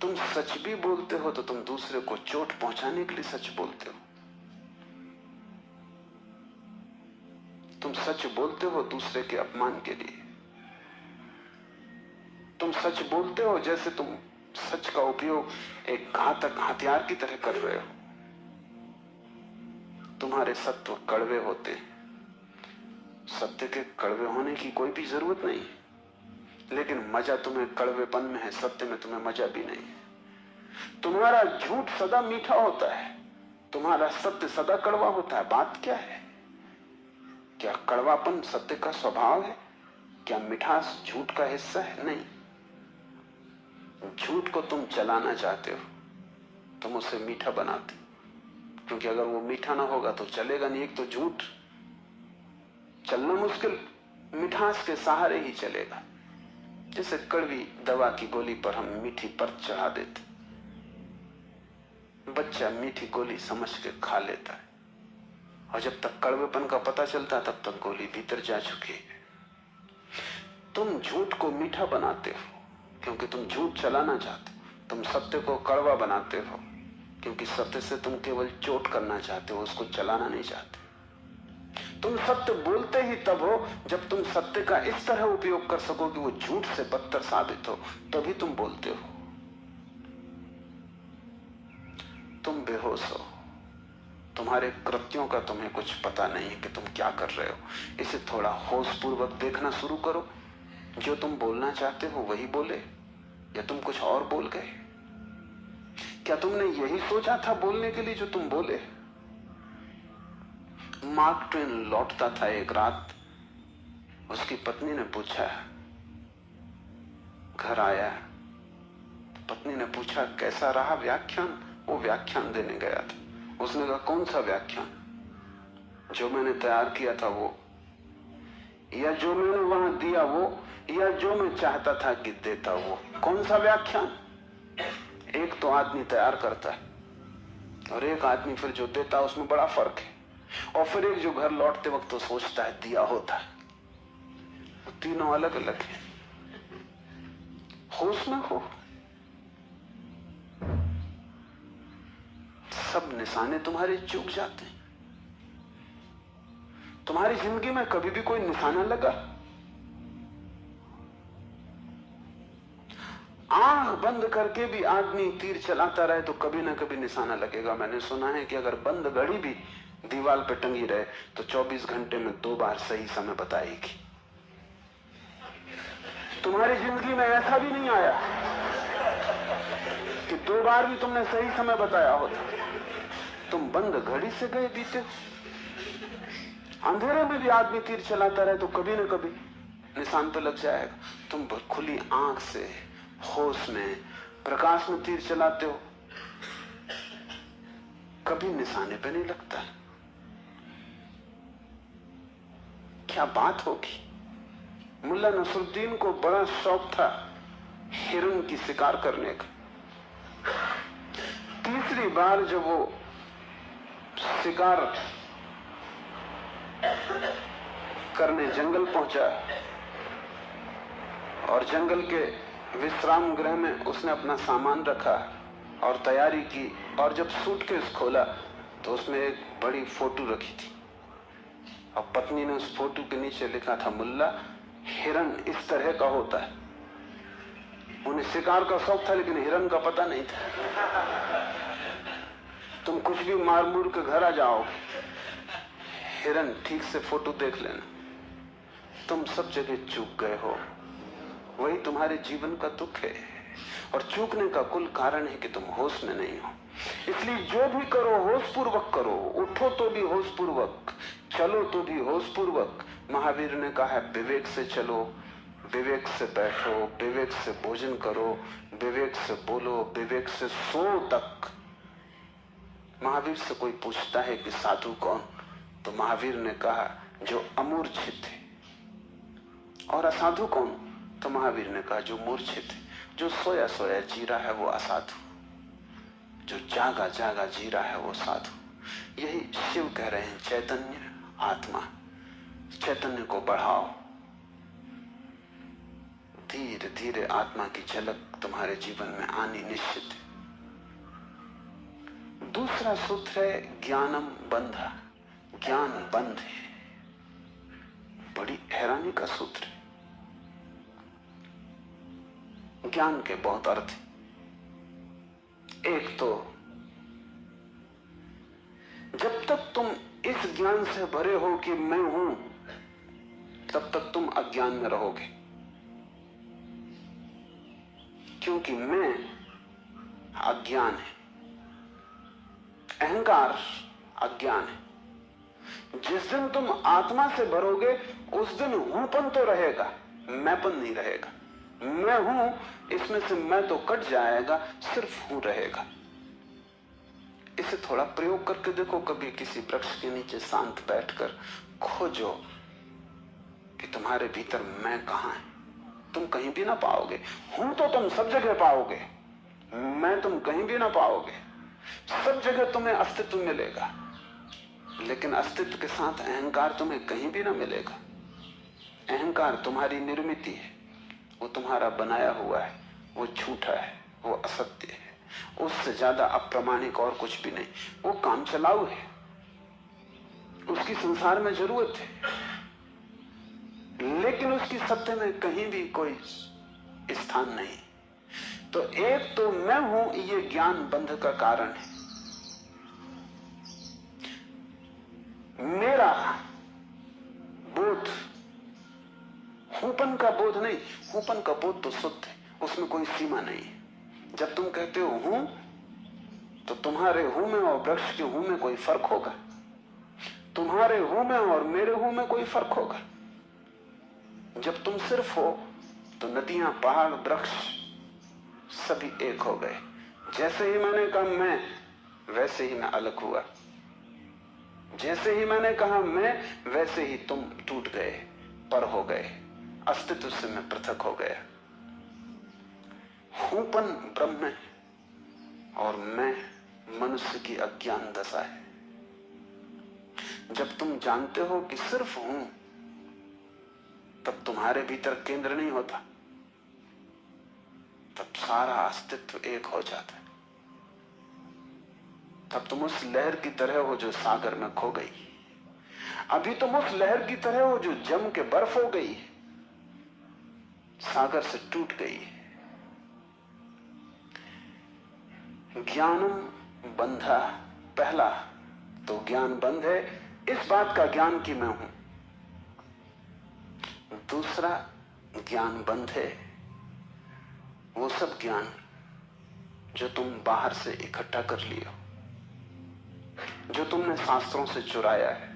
तुम सच भी बोलते हो तो तुम दूसरे को चोट पहुंचाने के लिए सच बोलते हो। तुम सच बोलते हो दूसरे के अपमान के लिए। तुम सच बोलते हो जैसे तुम सच का उपयोग एक घातक हथियार की तरह कर रहे हो। तुम्हारे सत्व कड़वे होते, सत्य के कड़वे होने की कोई भी जरूरत नहीं, लेकिन मजा तुम्हें कड़वेपन में है, सत्य में तुम्हें मजा भी नहीं। तुम्हारा झूठ सदा मीठा होता है, तुम्हारा सत्य सदा कड़वा होता है। बात क्या है? क्या कड़वापन सत्य का स्वभाव है? क्या मिठास झूठ का हिस्सा है? नहीं। झूठ को तुम चलाना चाहते हो, तुम उसे मीठा बनाते, क्योंकि अगर वो मीठा ना होगा तो चलेगा नहीं। एक तो झूठ चलना मुश्किल, मिठास के सहारे ही चलेगा। जैसे कड़वी दवा की गोली पर हम मीठी परत चढ़ा देते, बच्चा मीठी गोली समझ के खा लेता है, और जब तक कड़वेपन का पता चलता तब तक गोली भीतर जा चुकी है। तुम झूठ को मीठा बनाते हो क्योंकि तुम झूठ चलाना चाहते हो। तुम सत्य को कड़वा बनाते हो क्योंकि सत्य से तुम केवल चोट करना चाहते हो, उसको चलाना नहीं चाहते। तुम सत्य बोलते ही तब हो जब तुम सत्य का इस तरह उपयोग कर सको कि वो झूठ से बदतर साबित हो, तभी तुम बोलते हो। तुम बेहोश हो, तुम्हारे कृत्यों का तुम्हें कुछ पता नहीं है कि तुम क्या कर रहे हो। इसे थोड़ा होशपूर्वक देखना शुरू करो। जो तुम बोलना चाहते हो वही बोले, या तुम कुछ और बोल गए? क्या तुमने यही सोचा था बोलने के लिए जो तुम बोले? मार्क ट्वेन लौटता था एक रात। उसकी पत्नी ने पूछा, घर आया, पत्नी ने पूछा कैसा रहा व्याख्यान? वो व्याख्यान देने गया था। उसने कहा कौन सा व्याख्यान? जो मैंने तैयार किया था वो, या जो मैंने वहां दिया वो, या जो मैं चाहता था कि देता वो? कौन सा व्याख्यान? एक तो आदमी तैयार करता है और एक आदमी फिर जो देता है, उसमें बड़ा फर्क है। और फिर एक जो घर लौटते वक्त तो सोचता है दिया होता है। तीनों अलग अलग हैं। होश में हो। सब निशाने तुम्हारे चूक जाते हैं। तुम्हारी जिंदगी में कभी भी कोई निशाना लगा? आंख बंद करके भी आदमी तीर चलाता रहे तो कभी ना कभी निशाना लगेगा। मैंने सुना है कि अगर बंद घड़ी भी दीवार पे टंगी रहे तो 24 घंटे में 2 बार सही समय बताएगी। तुम्हारी जिंदगी में ऐसा भी नहीं आया कि 2 बार भी तुमने सही समय बताया होता। तुम बंद घड़ी से गए बीते। अंधेरे में भी आदमी तीर चलाता रहे तो कभी ना कभी निशान तो लग जाएगा। तुम खुली आंख से होश में प्रकाश में तीर चलाते हो, कभी निशाने पे नहीं लगता। क्या बात होगी? मुल्ला नसरुद्दीन को बड़ा शौक था हिरन की शिकार करने का। तीसरी बार जब वो शिकार करने जंगल पहुंचा और जंगल के विश्राम गृह में उसने अपना सामान रखा और तैयारी की, और जब सूटकेस खोला तो उसमें एक बड़ी फोटो रखी थी और पत्नी ने उस फोटो के नीचे लिखा था, मुल्ला हिरन इस तरह का होता है। उन्हें शिकार का शौक था लेकिन हिरन का पता नहीं था। तुम कुछ भी मार मूर के घर आ जाओ, हिरन ठीक से फोटो देख लेना। तुम सब जगह चूक गए हो। वही तुम्हारे जीवन का दुख है, और चूकने का कुल कारण है कि तुम होश में नहीं हो। इसलिए जो भी करो होश पूर्वक करो। उठो तो भी होश पूर्वक, चलो तो भी होश पूर्वक। महावीर ने कहा है विवेक से चलो, विवेक से बैठो, विवेक से भोजन करो, विवेक से बोलो, विवेक से सो तक। महावीर से कोई पूछता है कि साधु कौन, तो महावीर ने कहा जो अमूर्छित है। और असाधु कौन, तो महावीर ने कहा जो मूर्छित है। जो सोया सोया जी रहा है वो असाधु, जो जागा जागा जी रहा है वो साधु। यही शिव कह रहे हैं, चैतन्य आत्मा। चैतन्य को बढ़ाओ। धीरे धीरे आत्मा की झलक तुम्हारे जीवन में आनी निश्चित है। दूसरा सूत्र है ज्ञानम बंधा। ज्ञान बंध है। बड़ी हैरानी का सूत्र है। ज्ञान के बहुत अर्थ हैं। एक तो जब तक तुम इस ज्ञान से भरे हो कि मैं हूं, तब तक तुम अज्ञान में रहोगे, क्योंकि मैं अज्ञान है, अहंकार अज्ञान है। जिस दिन तुम आत्मा से भरोगे उस दिन हूंपन तो रहेगा, मैंपन नहीं रहेगा। मैं हूं, इसमें से मैं तो कट जाएगा, सिर्फ हूं रहेगा। इसे थोड़ा प्रयोग करके देखो। कभी किसी वृक्ष के नीचे शांत बैठकर खोजो कि तुम्हारे भीतर मैं कहां है। तुम कहीं भी ना पाओगे। हूं तो तुम सब जगह पाओगे, मैं तुम कहीं भी ना पाओगे। सब जगह तुम्हें अस्तित्व मिलेगा, लेकिन अस्तित्व के साथ अहंकार तुम्हें कहीं भी ना मिलेगा। अहंकार तुम्हारी निर्मिति है, वो तुम्हारा बनाया हुआ है, वो झूठा है, वो असत्य है, उससे ज्यादा अप्रामाणिक और कुछ भी नहीं। वो काम चलाऊ है, उसकी संसार में जरूरत है, लेकिन उसकी सत्य में कहीं भी कोई स्थान नहीं। तो एक तो मैं हूं, ये ज्ञान बंध का कारण है। मेरा बोध हूपन का बोध नहीं। हूपन का बोध तो शुद्ध है, उसमें कोई सीमा नहीं है। जब तुम कहते हो हूं, तो तुम्हारे हूं में और वृक्ष के हूं में कोई फर्क होगा? तुम्हारे हूं में और मेरे हूं में कोई फर्क होगा? जब तुम सिर्फ हो तो नदियां, पहाड़, वृक्ष सभी एक हो गए। जैसे ही मैंने कहा मैं, वैसे ही मैं अलग हुआ। जैसे ही मैंने कहा मैं, वैसे ही तुम टूट गए, पर हो गए, अस्तित्व से मैं पृथक हो गया। हूपन ब्रह्म है और मैं मनुष्य की अज्ञान दशा है। जब तुम जानते हो कि सिर्फ हूं, तब तुम्हारे भीतर केंद्र नहीं होता, तब सारा अस्तित्व एक हो जाता है। तब तुम उस लहर की तरह हो जो सागर में खो गई। अभी तुम उस लहर की तरह हो जो जम के बर्फ हो गई, सागर से टूट गई। ज्ञानम बंधा, पहला तो ज्ञान बंध है, इस बात का ज्ञान कि मैं हूं। दूसरा ज्ञान बंध है वो सब ज्ञान जो तुम बाहर से इकट्ठा कर लियो, जो तुमने शास्त्रों से चुराया है,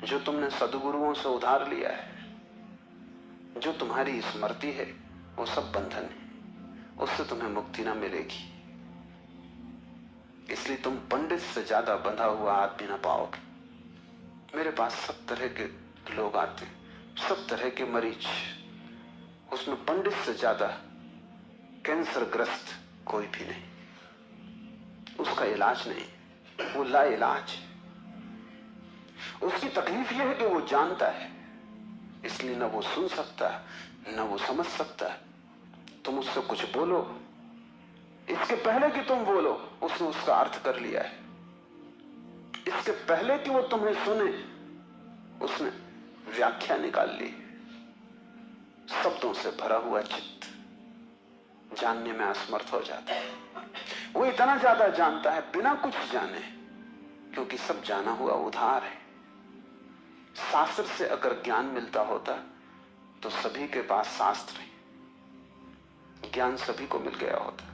जो तुमने सदगुरुओं से उधार लिया है, जो तुम्हारी स्मृति है, वो सब बंधन है। उससे तुम्हें मुक्ति ना मिलेगी। इसलिए तुम पंडित से ज्यादा बंधा हुआ आदमी ना पाओगे। मेरे पास सब तरह के लोग आते, सब तरह के मरीज, उसमें पंडित से ज्यादा कैंसर ग्रस्त कोई भी नहीं। उसका इलाज नहीं, वो ला इलाज है। उसकी तकलीफ यह है कि वो जानता है, इसलिए न वो सुन सकता न वो समझ सकता। तुम उससे कुछ बोलो, इसके पहले कि तुम बोलो उसने उसका अर्थ कर लिया है। इसके पहले कि वो तुम्हें सुने उसने व्याख्या निकाल ली। शब्दों से भरा हुआ चित्त जानने में असमर्थ हो जाता है। वो इतना ज्यादा जानता है बिना कुछ जाने, क्योंकि सब जाना हुआ उधार है। शास्त्र से अगर ज्ञान मिलता होता तो सभी के पास शास्त्र है, ज्ञान सभी को मिल गया होता।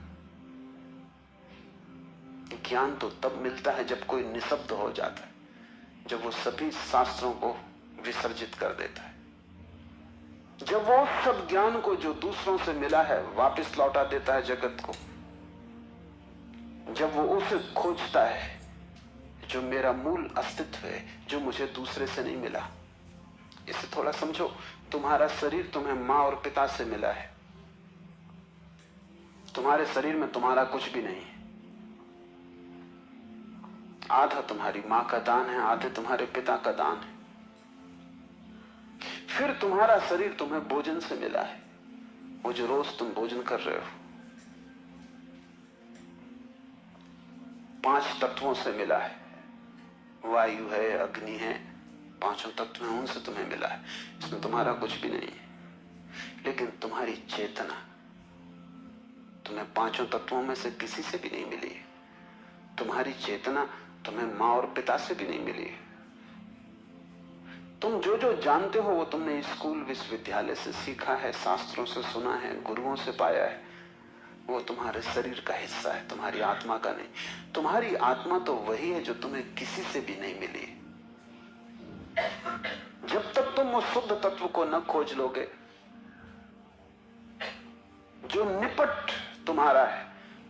ज्ञान तो तब मिलता है जब कोई निशब्द हो जाता है, जब वो सभी शास्त्रों को विसर्जित कर देता है, जब वो सब ज्ञान को जो दूसरों से मिला है वापस लौटा देता है जगत को, जब वो उसे खोजता है जो मेरा मूल अस्तित्व है, जो मुझे दूसरे से नहीं मिला। इसे थोड़ा समझो, तुम्हारा शरीर तुम्हें मां और पिता से मिला है। तुम्हारे शरीर में तुम्हारा कुछ भी नहीं है। आधा तुम्हारी मां का दान है, आधे तुम्हारे पिता का दान है। फिर तुम्हारा शरीर तुम्हें भोजन से मिला है, वो जो रोज तुम भोजन कर रहे हो। 5 तत्वों से मिला है, वायु है, अग्नि है, 5 तत्व हैं, उनसे तुम्हें मिला है। इसमें तुम्हारा कुछ भी नहीं है। लेकिन तुम्हारी चेतना तुम्हें 5 तत्वों में से किसी से भी नहीं मिली है। तुम्हारी चेतना तुम्हें मां और पिता से भी नहीं मिली है। तुम जो जो जानते हो वो तुमने स्कूल विश्वविद्यालय से सीखा है, शास्त्रों से सुना है, गुरुओं से पाया है। वो तुम्हारे शरीर का हिस्सा है, तुम्हारी आत्मा का नहीं। तुम्हारी आत्मा तो वही है जो तुम्हें किसी से भी नहीं मिली। जब तक तुम उस शुद्ध तत्व को न खोज लोगे जो निपट तुम्हारा है,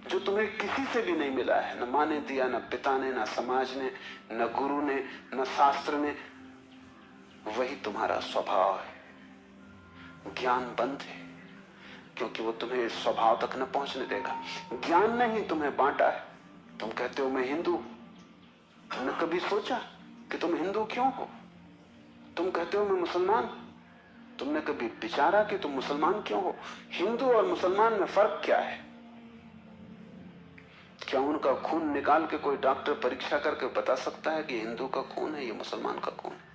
जो तुम्हें किसी से भी नहीं मिला है, न मां ने दिया, न पिता ने, न समाज ने, न गुरु ने, न शास्त्र ने, वही तुम्हारा स्वभाव है। ज्ञान बंद है क्योंकि वो तुम्हें इस स्वभाव तक न पहुंचने देगा। ज्ञान ने ही तुम्हें बांटा है। तुम कहते हो मैं हिंदू, तुमने कभी सोचा कि तुम हिंदू क्यों हो? तुम कहते हो मैं मुसलमान, तुमने कभी विचारा कि तुम मुसलमान क्यों हो? हिंदू और मुसलमान में फर्क क्या है? क्या उनका खून निकाल के कोई डॉक्टर परीक्षा करके बता सकता है कि हिंदू का खून है, ये मुसलमान का खून है?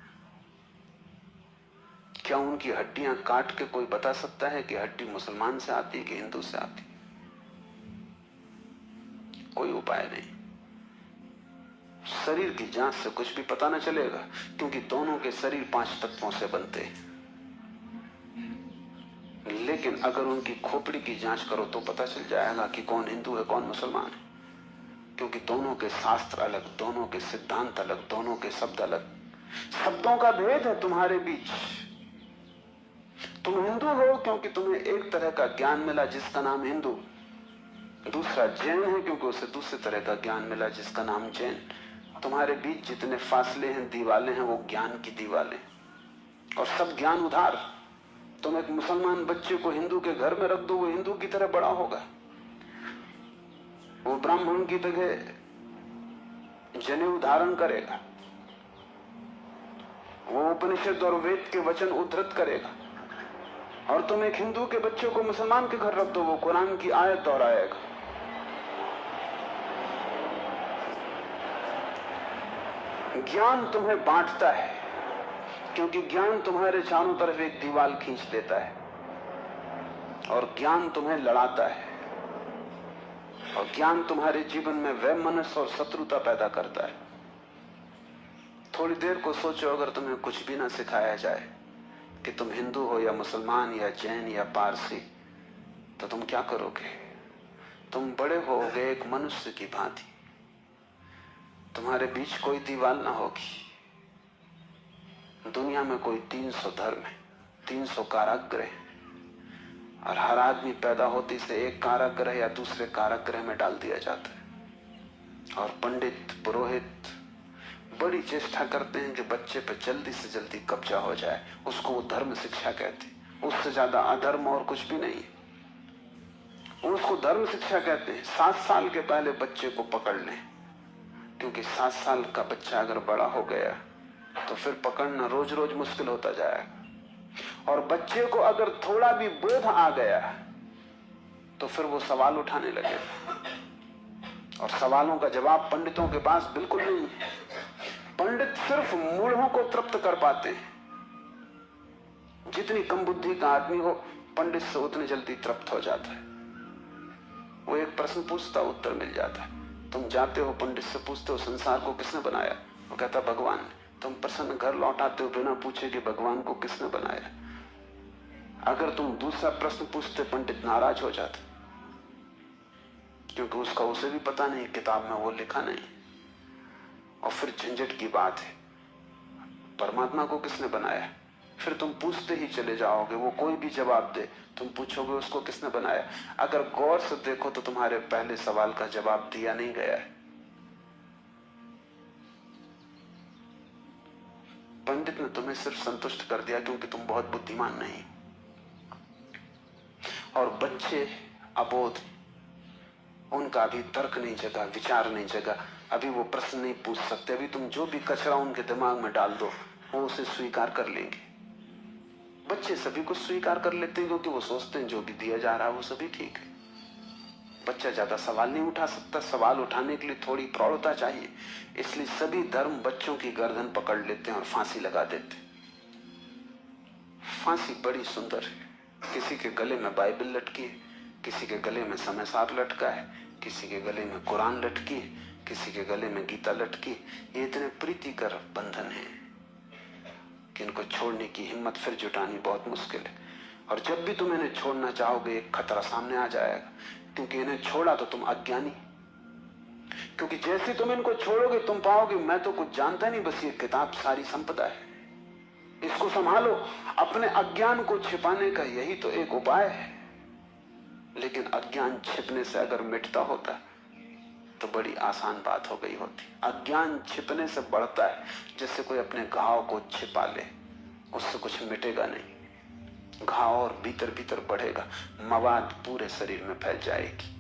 क्या उनकी हड्डियां काट के कोई बता सकता है कि हड्डी मुसलमान से आती है कि हिंदू से आती है? कोई उपाय नहीं। शरीर की जांच से कुछ भी पता न चलेगा, क्योंकि दोनों के शरीर 5 तत्वों से बनते हैं। लेकिन अगर उनकी खोपड़ी की जांच करो तो पता चल जाएगा कि कौन हिंदू है कौन मुसलमान है, क्योंकि दोनों के शास्त्र अलग, दोनों के सिद्धांत अलग, दोनों के शब्द अलग। शब्दों का भेद है तुम्हारे बीच। तुम हिंदू हो क्योंकि तुम्हें एक तरह का ज्ञान मिला जिसका नाम हिंदू, दूसरा जैन है क्योंकि उसे दूसरे तरह का ज्ञान मिला जिसका नाम जैन। तुम्हारे बीच जितने फासले हैं, दीवालें हैं, वो ज्ञान की दीवालें, और सब ज्ञान उधार। तुम एक मुसलमान बच्चे को हिंदू के घर में रख दो, वो हिंदू की तरह बड़ा होगा। वो ब्राह्मण की तरह जनेऊ धारण करेगा, वो उपनिषद और वेद के वचन उद्धृत करेगा। और तुम एक हिंदू के बच्चे को मुसलमान के घर रख दो, वो कुरान की आयत दोहराएगा। ज्ञान तुम्हें बांटता है, क्योंकि ज्ञान तुम्हारे चारों तरफ एक दीवार खींच लेता है, और ज्ञान तुम्हें लड़ाता है, और ज्ञान तुम्हारे जीवन में वैमनस्य और शत्रुता पैदा करता है। थोड़ी देर को सोचो, अगर तुम्हें कुछ भी ना सिखाया जाए कि तुम हिंदू हो या मुसलमान या जैन या पारसी, तो तुम क्या करोगे? तुम बड़े होगे एक मनुष्य की भांति। तुम्हारे बीच कोई दीवार ना होगी। दुनिया में कोई 300 धर्म है, 300 कारागृह, और हर आदमी पैदा होते से एक कारागृह या दूसरे कारागृह में डाल दिया जाता है। और पंडित पुरोहित बड़ी चेष्टा करते हैं कि बच्चे पे जल्दी से जल्दी कब्जा हो जाए। उसको वो धर्म शिक्षा कहते हैं। उससे ज्यादा अधर्म और कुछ भी नहीं है। उसको धर्म शिक्षा कहते हैं। 7 साल के पहले बच्चे को पकड़ लें, क्योंकि 7 साल का बच्चा अगर बड़ा हो गया तो फिर पकड़ना रोज रोज मुश्किल होता जाएगा। और बच्चे को अगर थोड़ा भी बोध आ गया तो फिर वो सवाल उठाने लगेगा, और सवालों का जवाब पंडितों के पास बिल्कुल नहीं है। पंडित सिर्फ मूढ़ों को तृप्त कर पाते हैं। जितनी कम बुद्धि का आदमी हो, पंडित से उतनी जल्दी तृप्त हो जाता है। वो एक प्रश्न पूछता, उत्तर मिल जाता है। तुम जाते हो पंडित से पूछते हो संसार को किसने बनाया, वो कहता भगवान ने। तुम प्रश्न घर लौटाते हो बिना पूछे कि भगवान को किसने बनाया। अगर तुम दूसरा प्रश्न पूछते, पंडित नाराज हो जाता, क्योंकि उसका उसे भी पता नहीं, किताब में वो लिखा नहीं। और फिर झंझट की बात है, परमात्मा को किसने बनाया। फिर तुम पूछते ही चले जाओगे, वो कोई भी जवाब दे, तुम पूछोगे उसको किसने बनाया। अगर गौर से देखो तो तुम्हारे पहले सवाल का जवाब दिया नहीं गया है। पंडित ने तुम्हें सिर्फ संतुष्ट कर दिया क्योंकि तुम बहुत बुद्धिमान नहीं। और बच्चे अबोध, उनका अभी तर्क नहीं जगा, विचार नहीं जगा, अभी वो प्रश्न नहीं पूछ सकते। अभी तुम जो भी कचरा उनके दिमाग में डाल दो, वो उसे स्वीकार कर लेंगे। बच्चे सभी कुछ स्वीकार कर लेते हैं, क्योंकि वो सोचते हैं जो भी दिया जा रहा है वो सभी ठीक है। बच्चा ज्यादा सवाल नहीं उठा सकता, सवाल उठाने के लिए थोड़ी प्रौढ़ता चाहिए। इसलिए सभी धर्म बच्चों की गर्दन पकड़ लेते हैं और फांसी लगा देते। फांसी बड़ी सुंदर है। किसी के गले में बाइबल लटकी है, किसी के गले में समय सार लटका है, किसी के गले में कुरान लटकी है, किसी के गले में गीता लटकी। ये इतने प्रीतिकर बंधन है कि इनको छोड़ने की हिम्मत फिर जुटानी बहुत मुश्किल है। और जब भी तुम इन्हें छोड़ना चाहोगे, एक खतरा सामने आ जाएगा, क्योंकि इन्हें छोड़ा तो तुम अज्ञानी। क्योंकि जैसे तुम इनको छोड़ोगे तुम पाओगे मैं तो कुछ जानता नहीं, बस ये किताब सारी संपदा है, इसको संभालो। अपने अज्ञान को छिपाने का यही तो एक उपाय है। लेकिन अज्ञान छिपने से अगर मिटता होता तो बड़ी आसान बात हो गई होती। अज्ञान छिपने से बढ़ता है, जैसे कोई अपने घाव को छिपा ले, उससे कुछ मिटेगा नहीं। घाव और भीतर भीतर बढ़ेगा, मवाद पूरे शरीर में फैल जाएगी।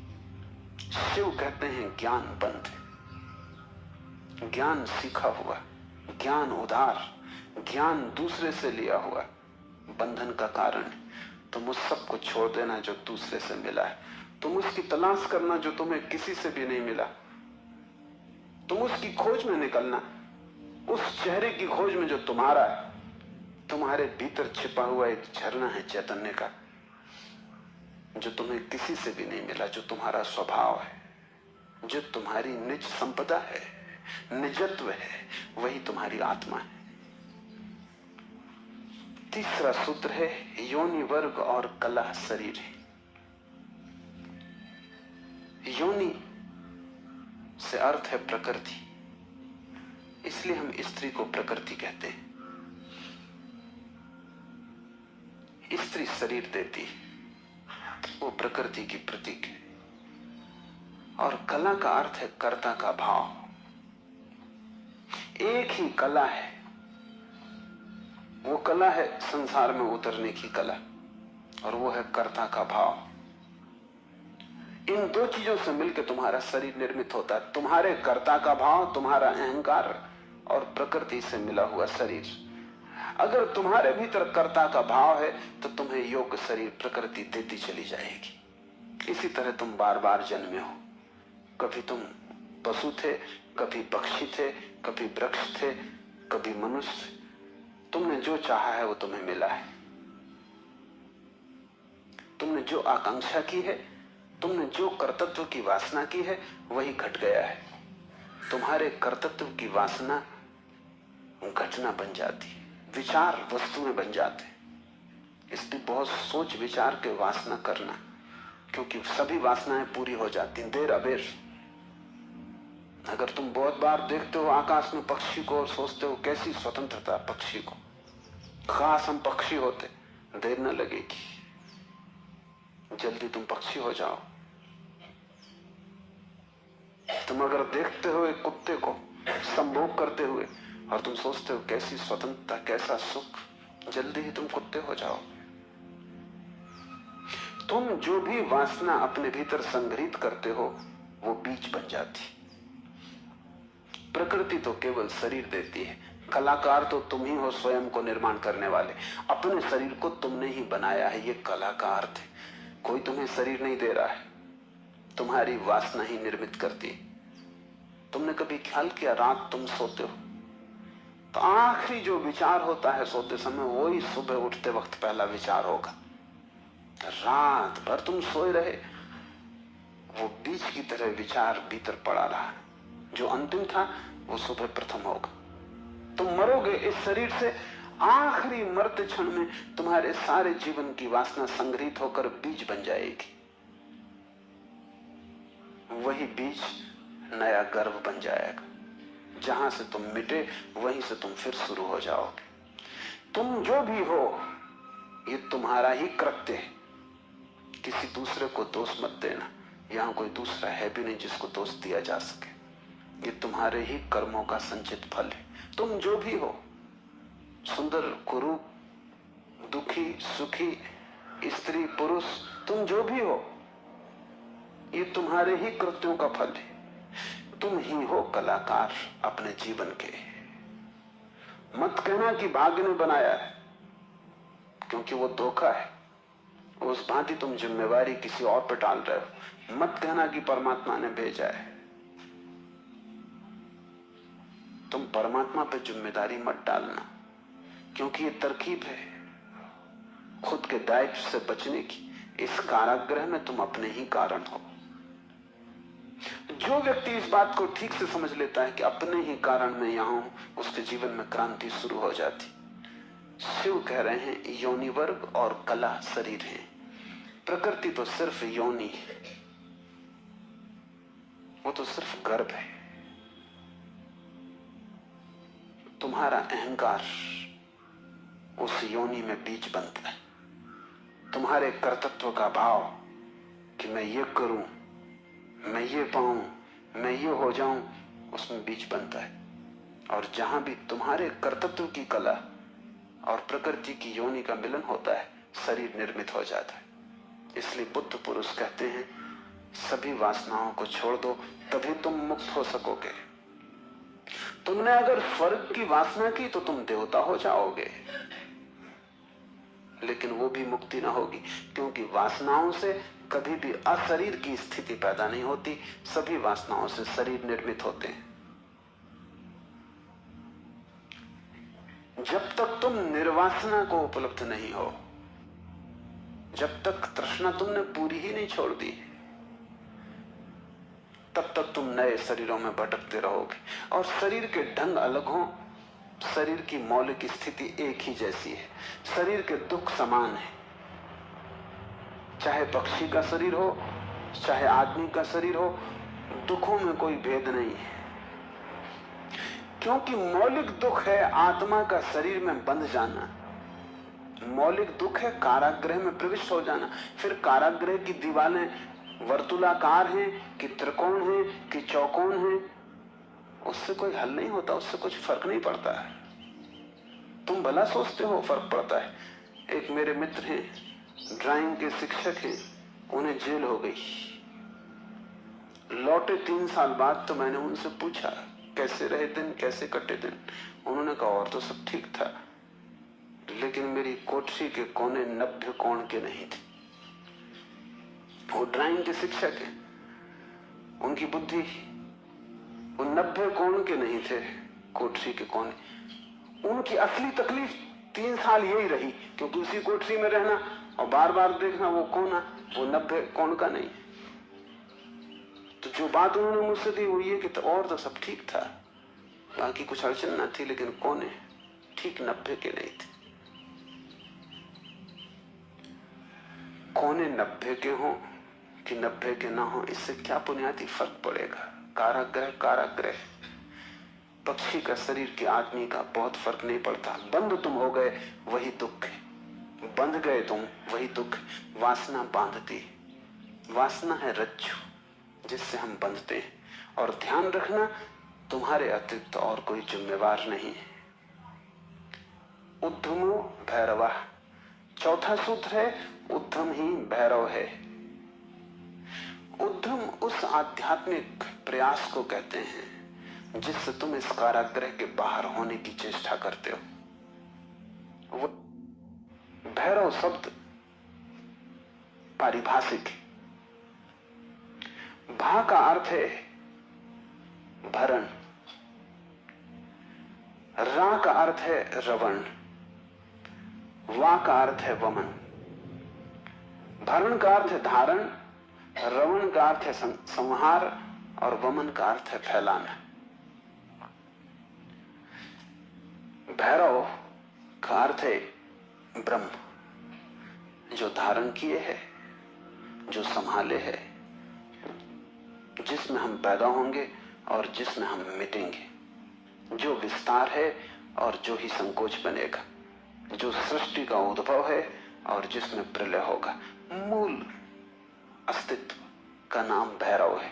शिव कहते हैं ज्ञान बंद है। ज्ञान सीखा हुआ, ज्ञान उधार, ज्ञान दूसरे से लिया हुआ बंधन का कारण है। तुम उस सब को छोड़ देना जो दूसरे से मिला है। तुम उसकी तलाश करना जो तुम्हें किसी से भी नहीं मिला। तुम उसकी खोज में निकलना, उस चेहरे की खोज में जो तुम्हारा है। तुम्हारे भीतर छिपा हुआ एक झरना है चैतन्य का, जो तुम्हें किसी से भी नहीं मिला, जो तुम्हारा स्वभाव है, जो तुम्हारी निज संपदा है। निजत्व है, वही तुम्हारी आत्मा है। तीसरा सूत्र है योनि वर्ग और कला शरीर है। योनि से अर्थ है प्रकृति, इसलिए हम स्त्री को प्रकृति कहते हैं। स्त्री शरीर देती है, वो प्रकृति की प्रतीक है। और कला का अर्थ है कर्ता का भाव। एक ही कला है, वो कला है संसार में उतरने की कला, और वो है कर्ता का भाव। इन दो चीजों से मिलकर तुम्हारा शरीर निर्मित होता है। तुम्हारे कर्ता का भाव, तुम्हारा अहंकार, और प्रकृति से मिला हुआ शरीर। अगर तुम्हारे भीतर कर्ता का भाव है तो तुम्हें योग्य शरीर प्रकृति देती चली जाएगी। इसी तरह तुम बार बार जन्मे हो। कभी तुम पशु थे, कभी पक्षी थे, कभी वृक्ष थे, कभी मनुष्य। तुमने जो चाहा है वो तुम्हें मिला है। तुमने जो आकांक्षा की है, तुमने जो कर्तव्य की वासना की है, वही घट गया है। तुम्हारे कर्तव्य की वासना घटना बन जाती, विचार वस्तुएं बन जाते। इसलिए बहुत सोच विचार के वासना करना, क्योंकि सभी वासनाएं पूरी हो जाती देर अबेर। अगर तुम बहुत बार देखते हो आकाश में पक्षी को और सोचते हो कैसी स्वतंत्रता पक्षी को, खास हम पक्षी होते, देर न लगेगी, जल्दी तुम पक्षी हो जाओ। तुम अगर देखते हो एक कुत्ते को संभोग करते हुए और तुम सोचते हो कैसी स्वतंत्रता, कैसा सुख, जल्दी ही तुम कुत्ते हो जाओ। तुम जो भी वासना अपने भीतर संग्रहित करते हो वो बीज बन जाती। प्रकृति तो केवल शरीर देती है, कलाकार तो तुम ही हो, स्वयं को निर्माण करने वाले। अपने शरीर को तुमने ही बनाया है, ये कला का अर्थ है। कोई तुम्हें शरीर नहीं दे रहा है, तुम्हारी वासना ही निर्मित करती है। तुमने कभी ख्याल किया, रात तुम सोते हो तो आखिरी जो विचार होता है सोते समय, वही सुबह उठते वक्त पहला विचार होगा। रात भर तुम सोए रहे, वो बीज की तरह विचार भीतर पड़ा रहा, जो अंतिम था वो सुबह प्रथम होगा। तुम मरोगे इस शरीर से, आखिरी मरते क्षण में तुम्हारे सारे जीवन की वासना संग्रहित होकर बीज बन जाएगी। वही बीज नया गर्भ बन जाएगा। जहां से तुम मिटे वहीं से तुम फिर शुरू हो जाओगे। तुम जो भी हो ये तुम्हारा ही कृत्य है, किसी दूसरे को दोष मत देना। यहां कोई दूसरा है भी नहीं जिसको दोष दिया जा सके। ये तुम्हारे ही कर्मों का संचित फल है। तुम जो भी हो, सुंदर कुरूप, दुखी सुखी, स्त्री पुरुष, तुम जो भी हो, ये तुम्हारे ही कृत्यों का फल है। तुम ही हो कलाकार अपने जीवन के। मत कहना कि भाग्य ने बनाया है, क्योंकि वो धोखा है। उस भांति तुम जिम्मेवारी किसी और पर टाल रहे हो। मत कहना कि परमात्मा ने भेजा है। तुम परमात्मा पे जिम्मेदारी मत डालना, क्योंकि ये तरकीब है खुद के दायित्व से बचने की। इस कारागृह में तुम अपने ही कारण हो। जो व्यक्ति इस बात को ठीक से समझ लेता है कि अपने ही कारण मैं यहां हूं, उसके जीवन में क्रांति शुरू हो जाती। शिव कह रहे हैं योनि वर्ग और कला शरीर है। प्रकृति तो सिर्फ योनि है, वो तो सिर्फ गर्भ है। तुम्हारा अहंकार उस योनि में बीज बनता है। तुम्हारे कर्तृत्व का भाव कि मैं ये करूं, मैं ये पाऊं, मैं ये हो जाऊं, उसमें बीज बनता है। और जहां भी तुम्हारे कर्तृत्व की कला और प्रकृति की योनि का मिलन होता है, शरीर निर्मित हो जाता है। इसलिए बुद्ध पुरुष कहते हैं सभी वासनाओं को छोड़ दो, तभी तुम मुक्त हो सकोगे। तुमने अगर स्वर्ग की वासना की तो तुम देवता हो जाओगे, लेकिन वो भी मुक्ति ना होगी, क्योंकि वासनाओं से कभी भी अशरीर की स्थिति पैदा नहीं होती। सभी वासनाओं से शरीर निर्मित होते हैं। जब तक तुम निर्वासना को उपलब्ध नहीं हो, जब तक तृष्णा तुमने पूरी ही नहीं छोड़ दी, तब तक तुम नए शरीरों में भटकते रहोगे। और शरीर के ढंग अलग हो, शरीर की मौलिक स्थिति एक ही जैसी है, शरीर के दुख समान है। चाहे पक्षी का शरीर हो, चाहे आदमी का शरीर हो, दुखों में कोई भेद नहीं है। क्योंकि मौलिक दुख है आत्मा का शरीर में बंध जाना, मौलिक दुख है कारागृह में प्रविष्ट हो जाना। फिर कारागृह की दीवारें वर्तुलाकार हैं कि त्रिकोण हैं कि चौकोन हैं, उससे कोई हल नहीं होता, उससे कुछ फर्क नहीं पड़ता है। तुम भला सोचते हो फर्क पड़ता है। एक मेरे मित्र हैं, ड्राइंग के शिक्षक हैं, उन्हें जेल हो गई, लौटे 3 साल बाद। तो मैंने उनसे पूछा कैसे रहे दिन, कैसे कटे दिन। उन्होंने कहा और तो सब ठीक था, लेकिन मेरी कोठरी के कोने 90 कोण के नहीं थे। वो ड्राइंग के शिक्षक हैं, उनकी बुद्धि, वो 90 कोण के नहीं थे कोठरी के कोने। उनकी असली तकलीफ 3 साल यही रही, क्योंकि उसी कोठरी में रहना और बार बार देखना वो कोना, वो 90 कोण का नहीं। तो जो बात उन्होंने मुझसे की वो ये कि तो और तो सब ठीक था, बाकी कुछ अड़चन न थी, लेकिन कोने ठीक 90 के नहीं थे। कोने 90 के हों कि 90 के ना हो, इससे क्या बुनियादी फर्क पड़ेगा। कारागृह कारागृह, पक्षी का शरीर के आदमी का बहुत फर्क नहीं पड़ता। बंद तुम हो गए वही दुख है, बंध गए तुम वही दुख। वासना बांधती, वासना है रज्जु जिससे हम बंधते हैं। और ध्यान रखना, तुम्हारे अतिरिक्त और कोई जिम्मेवार नहीं है। उद्धमो भैरवा, चौथा सूत्र है उद्धम ही भैरव है। उद्धम उस आध्यात्मिक प्रयास को कहते हैं जिससे तुम इस कारागृह के बाहर होने की चेष्टा करते हो। वो भैरव शब्द पारिभाषिक है। भा का अर्थ है भरण, रा का अर्थ है रवण, वा का अर्थ है वमन। भरण का अर्थ है धारण, रवण का अर्थ है संहार और वमन का अर्थ है फैलाना। भैरव का अर्थ है ब्रह्म, जो धारण किए है, जो संभाले है, जिसमें हम पैदा होंगे और जिसमें हम मिटेंगे, जो विस्तार है और जो ही संकोच बनेगा, जो सृष्टि का उद्भव है और जिसमें प्रलय होगा। मूल अस्तित्व का नाम भैरव है।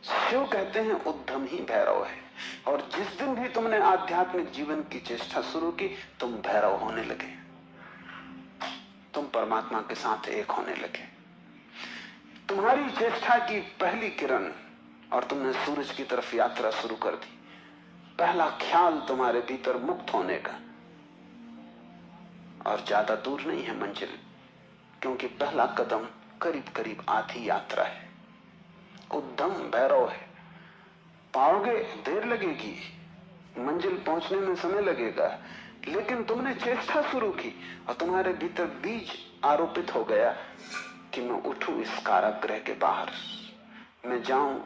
शिव कहते हैं उद्धम ही भैरव है। और जिस दिन भी तुमने आध्यात्मिक जीवन की चेष्टा शुरू की, तुम भैरव होने लगे, तुम परमात्मा के साथ एक होने लगे। तुम्हारी चेष्टा की पहली किरण और तुमने सूरज की तरफ यात्रा शुरू कर दी। पहला ख्याल तुम्हारे भीतर मुक्त होने का, और ज्यादा दूर नहीं है मंजिल, क्योंकि पहला कदम करीब करीब आधी यात्रा है। उद्धम भैरव है। पाओगे देर लगेगी, मंजिल पहुंचने में समय लगेगा, लेकिन तुमने चेष्टा शुरू की और तुम्हारे भीतर बीज आरोपित हो गया कि मैं उठूं इस कारागृह के बाहर, मैं जाऊं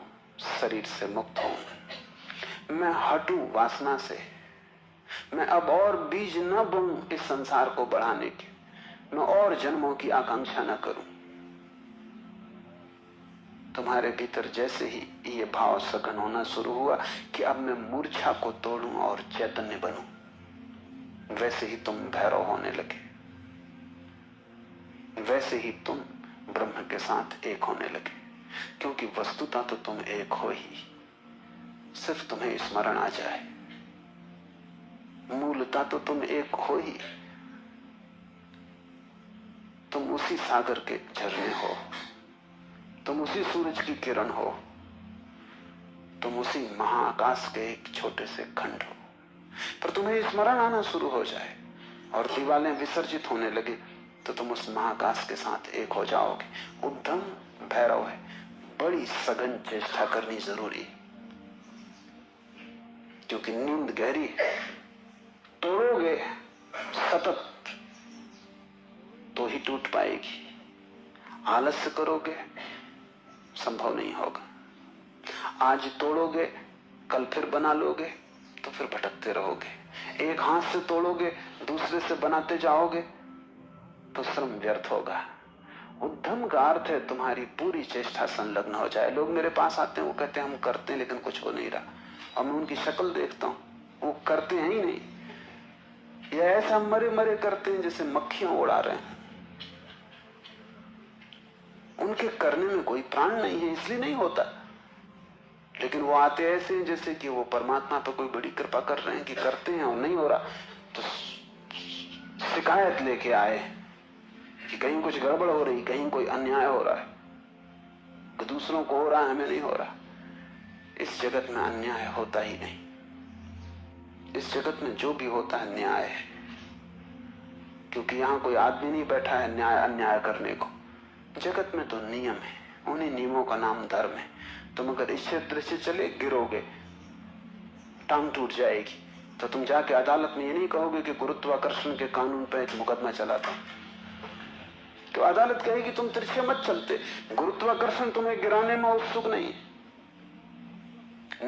शरीर से मुक्त हूं, मैं हटूं वासना से, मैं अब और बीज न बोऊं इस संसार को बढ़ाने के, मैं और जन्मों की आकांक्षा न करूं। तुम्हारे भीतर जैसे ही ये भाव सघन होना शुरू हुआ कि अब मैं मूर्छा को तोड़ूं और चैतन्य बनूं, वैसे ही तुम भैरव होने लगे, वैसे ही तुम ब्रह्म के साथ एक होने लगे। क्योंकि वस्तुतः तो तुम एक हो ही, सिर्फ तुम्हें स्मरण आ जाए। मूलतः तो तुम एक हो ही, तुम उसी सागर के झरने हो, तुम उसी सूरज की किरण हो, तुम उसी महाआकाश के एक छोटे से खंड हो। पर तुम्हें स्मरण आना शुरू हो जाए और दीवारें विसर्जित होने लगे तो तुम उस महाआकाश के साथ एक हो जाओगे। उद्धम भैरव है। बड़ी सघन चेष्टा करनी जरूरी, क्योंकि नींद गहरी है। तोड़ोगे सतत तो ही टूट पाएगी, आलस्य करोगे संभव नहीं होगा। आज तोड़ोगे, कल फिर बना लोगे, तो फिर भटकते रहोगे। एक हाथ से तोड़ोगे, दूसरे से बनाते जाओगे, तो श्रम व्यर्थ होगा। उद्यम का अर्थ है तुम्हारी पूरी चेष्टा संलग्न हो जाए। लोग मेरे पास आते हैं, वो कहते हैं हम करते हैं लेकिन कुछ हो नहीं रहा, और मैं उनकी शक्ल देखता हूं, वो करते हैं ही नहीं, या ऐसा मरे मरे करते हैं जैसे मक्खियां उड़ा रहे हैं। उनके करने में कोई प्राण नहीं है, इसलिए नहीं होता। लेकिन वो आते ऐसे हैं जैसे कि वो परमात्मा पर कोई बड़ी कृपा कर रहे हैं कि करते हैं और नहीं हो रहा, तो शिकायत लेके आए कि कहीं कुछ गड़बड़ हो रही, कहीं कोई अन्याय हो रहा है, कि दूसरों को हो रहा है, हमें नहीं हो रहा। इस जगत में अन्याय होता ही नहीं। इस जगत में जो भी होता है न्याय है, क्योंकि यहां कोई आदमी नहीं बैठा है न्याय अन्याय करने को। जगत में तो नियम है, उन्हीं नियमों का नाम धर्म है। तुम अगर इस क्षेत्र से चले गिरोगे, टांग टूट जाएगी, तो तुम जाके अदालत में ये नहीं कहोगे कि गुरुत्वाकर्षण के कानून पर एक मुकदमा चलाता, तो अदालत कहेगी तुम तिरछे मत चलते। गुरुत्वाकर्षण तुम्हें गिराने में उत्सुक नहीं है,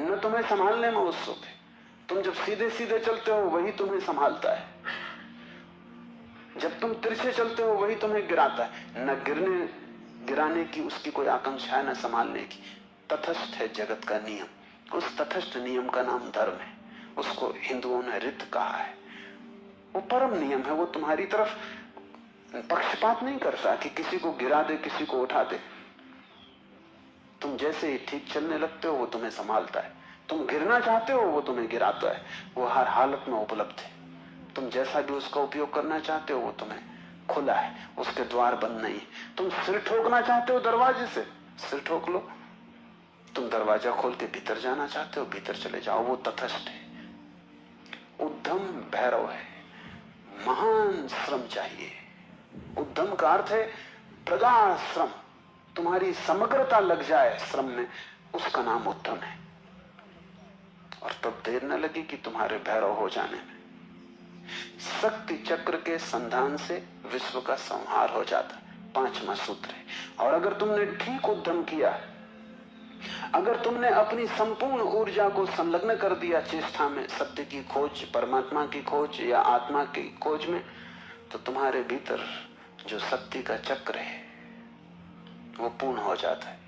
न तुम्हें संभालने में उत्सुक है। तुम जब सीधे सीधे चलते हो वही तुम्हें संभालता है, जब तुम तिरछे चलते हो वही तुम्हें गिराता है। न गिराने की उसकी कोई आकांक्षा है, न संभालने की। तटस्थ है जगत का नियम। उस तटस्थ नियम का नाम धर्म है। उसको हिंदुओं ने रित कहा है। वो परम नियम है। वो तुम्हारी तरफ पक्षपात नहीं करता कि किसी को गिरा दे, किसी को उठा दे। तुम जैसे ही ठीक चलने लगते हो वो तुम्हें संभालता है। तुम गिरना चाहते हो वो तुम्हें गिराता है। वो हर हालत में उपलब्ध है। तुम जैसा भी उसका उपयोग करना चाहते हो वो तुम्हें खुला है, उसके द्वार बंद नहीं। तुम सिर ठोकना चाहते हो दरवाजे से, सिर ठोक लो। तुम दरवाजा खोल के भीतर जाना चाहते हो, भीतर चले जाओ। वो तटस्थ है। उद्यम भैरव है। महान श्रम चाहिए। उद्यम का अर्थ है प्रगाढ़ श्रम। तुम्हारी समग्रता लग जाए श्रम में, उसका नाम उद्यम है। और तब देर न लगी कि तुम्हारे भैरव हो जाने में। शक्ति चक्र के संधान से विश्व का संहार हो जाता, 5वां सूत्र है। और अगर तुमने ठीक उद्यम किया, अगर तुमने अपनी संपूर्ण ऊर्जा को संलग्न कर दिया चेष्टा में, सत्य की खोज, परमात्मा की खोज या आत्मा की खोज में, तो तुम्हारे भीतर जो शक्ति का चक्र है वो पूर्ण हो जाता है।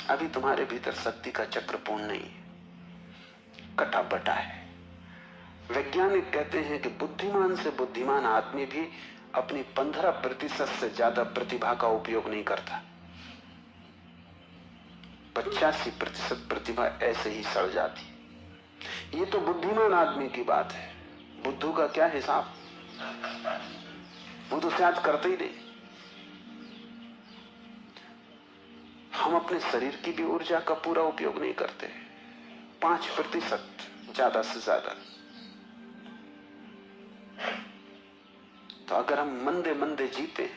अभी तुम्हारे भीतर शक्ति का चक्र पूर्ण नहीं है, कटा बटा है। वैज्ञानिक कहते हैं कि बुद्धिमान से बुद्धिमान आदमी भी अपनी 15% से ज्यादा प्रतिभा का उपयोग नहीं करता। 85% प्रतिभा ऐसे ही सड़ जाती। ये तो बुद्धिमान आदमी की बात है। बुद्धू का क्या हिसाब, वो तो शायद करते ही नहीं। हम अपने शरीर की भी ऊर्जा का पूरा उपयोग नहीं करते, 5% ज्यादा से ज्यादा। तो अगर हम मंदे मंदे जीते,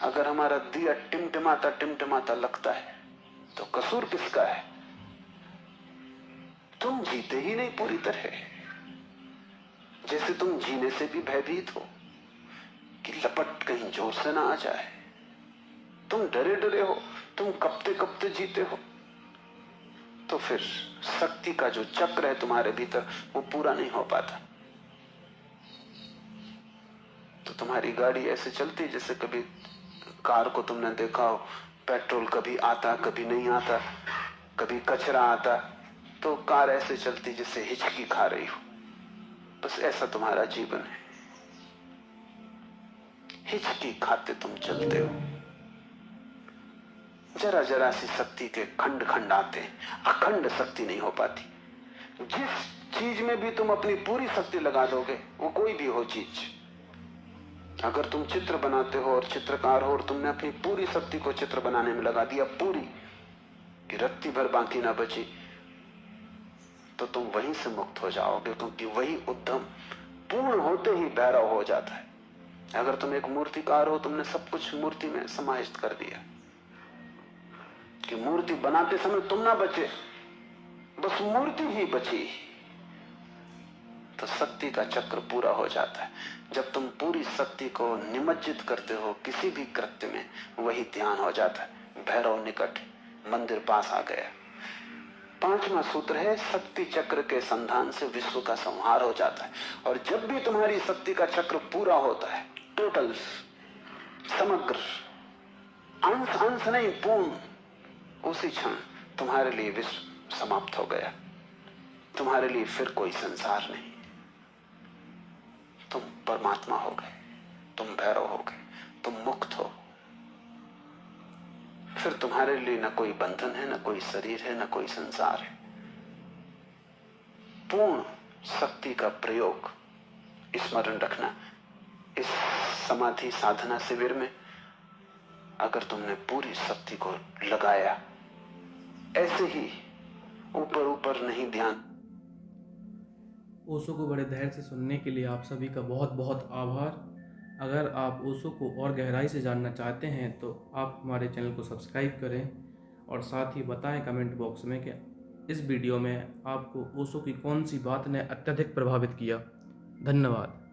अगर हमारा दिया टिमटिमाता टिमटिमाता लगता है, तो कसूर किसका है? तुम जीते ही नहीं पूरी तरह। जैसे तुम जीने से भी भयभीत हो कि लपट कहीं जोर से ना आ जाए। तुम डरे डरे हो, तुम कपते कपते जीते हो। तो फिर शक्ति का जो चक्र है तुम्हारे भीतर वो पूरा नहीं हो पाता। तो तुम्हारी गाड़ी ऐसे चलती जैसे कभी कार को तुमने देखा हो, पेट्रोल कभी आता कभी नहीं आता, कभी कचरा आता, तो कार ऐसे चलती जैसे हिचकी खा रही हो। बस ऐसा तुम्हारा जीवन है, हिचकी खाते तुम चलते हो। जरा जरा सी शक्ति के खंड खंड आते हैं, अखंड शक्ति नहीं हो पाती। जिस चीज में भी तुम अपनी पूरी शक्ति लगा दोगे, वो कोई भी हो चीज, अगर तुम चित्र बनाते हो और चित्रकार हो और तुमने अपनी पूरी शक्ति को चित्र बनाने में लगा दिया, पूरी कि रत्ती भर बाकी ना बची, तो तुम वहीं से मुक्त हो जाओगे, क्योंकि वही उद्यम पूर्ण होते ही भैरव हो जाता है। अगर तुम एक मूर्तिकार हो, तुमने सब कुछ मूर्ति में समाहित कर दिया कि मूर्ति बनाते समय तुम ना बचे, बस मूर्ति ही बची, तो शक्ति का चक्र पूरा हो जाता है। जब तुम पूरी शक्ति को निमज्जित करते हो किसी भी कृत्य में, वही ध्यान हो जाता है। भैरव निकट, मंदिर पास आ गया। 5वां सूत्र है, शक्ति चक्र के संधान से विश्व का संहार हो जाता है। और जब भी तुम्हारी शक्ति का चक्र पूरा होता है, टोटल, समग्र, अंश अंश नहीं, पूर्ण, उसी क्षण तुम्हारे लिए विश्व समाप्त हो गया। तुम्हारे लिए फिर कोई संसार नहीं, तुम परमात्मा हो गए, तुम भैरव हो गए, तुम मुक्त हो। फिर तुम्हारे लिए न कोई बंधन है, न कोई शरीर है, न कोई संसार है। पूर्ण शक्ति का प्रयोग स्मरण रखना। इस समाधि साधना शिविर में अगर तुमने पूरी शक्ति को लगाया, ऐसे ही ऊपर ऊपर नहीं ध्यान। ओशो को बड़े धैर्य से सुनने के लिए आप सभी का बहुत बहुत आभार। अगर आप ओशो को और गहराई से जानना चाहते हैं तो आप हमारे चैनल को सब्सक्राइब करें और साथ ही बताएं कमेंट बॉक्स में कि इस वीडियो में आपको ओशो की कौन सी बात ने अत्यधिक प्रभावित किया। धन्यवाद।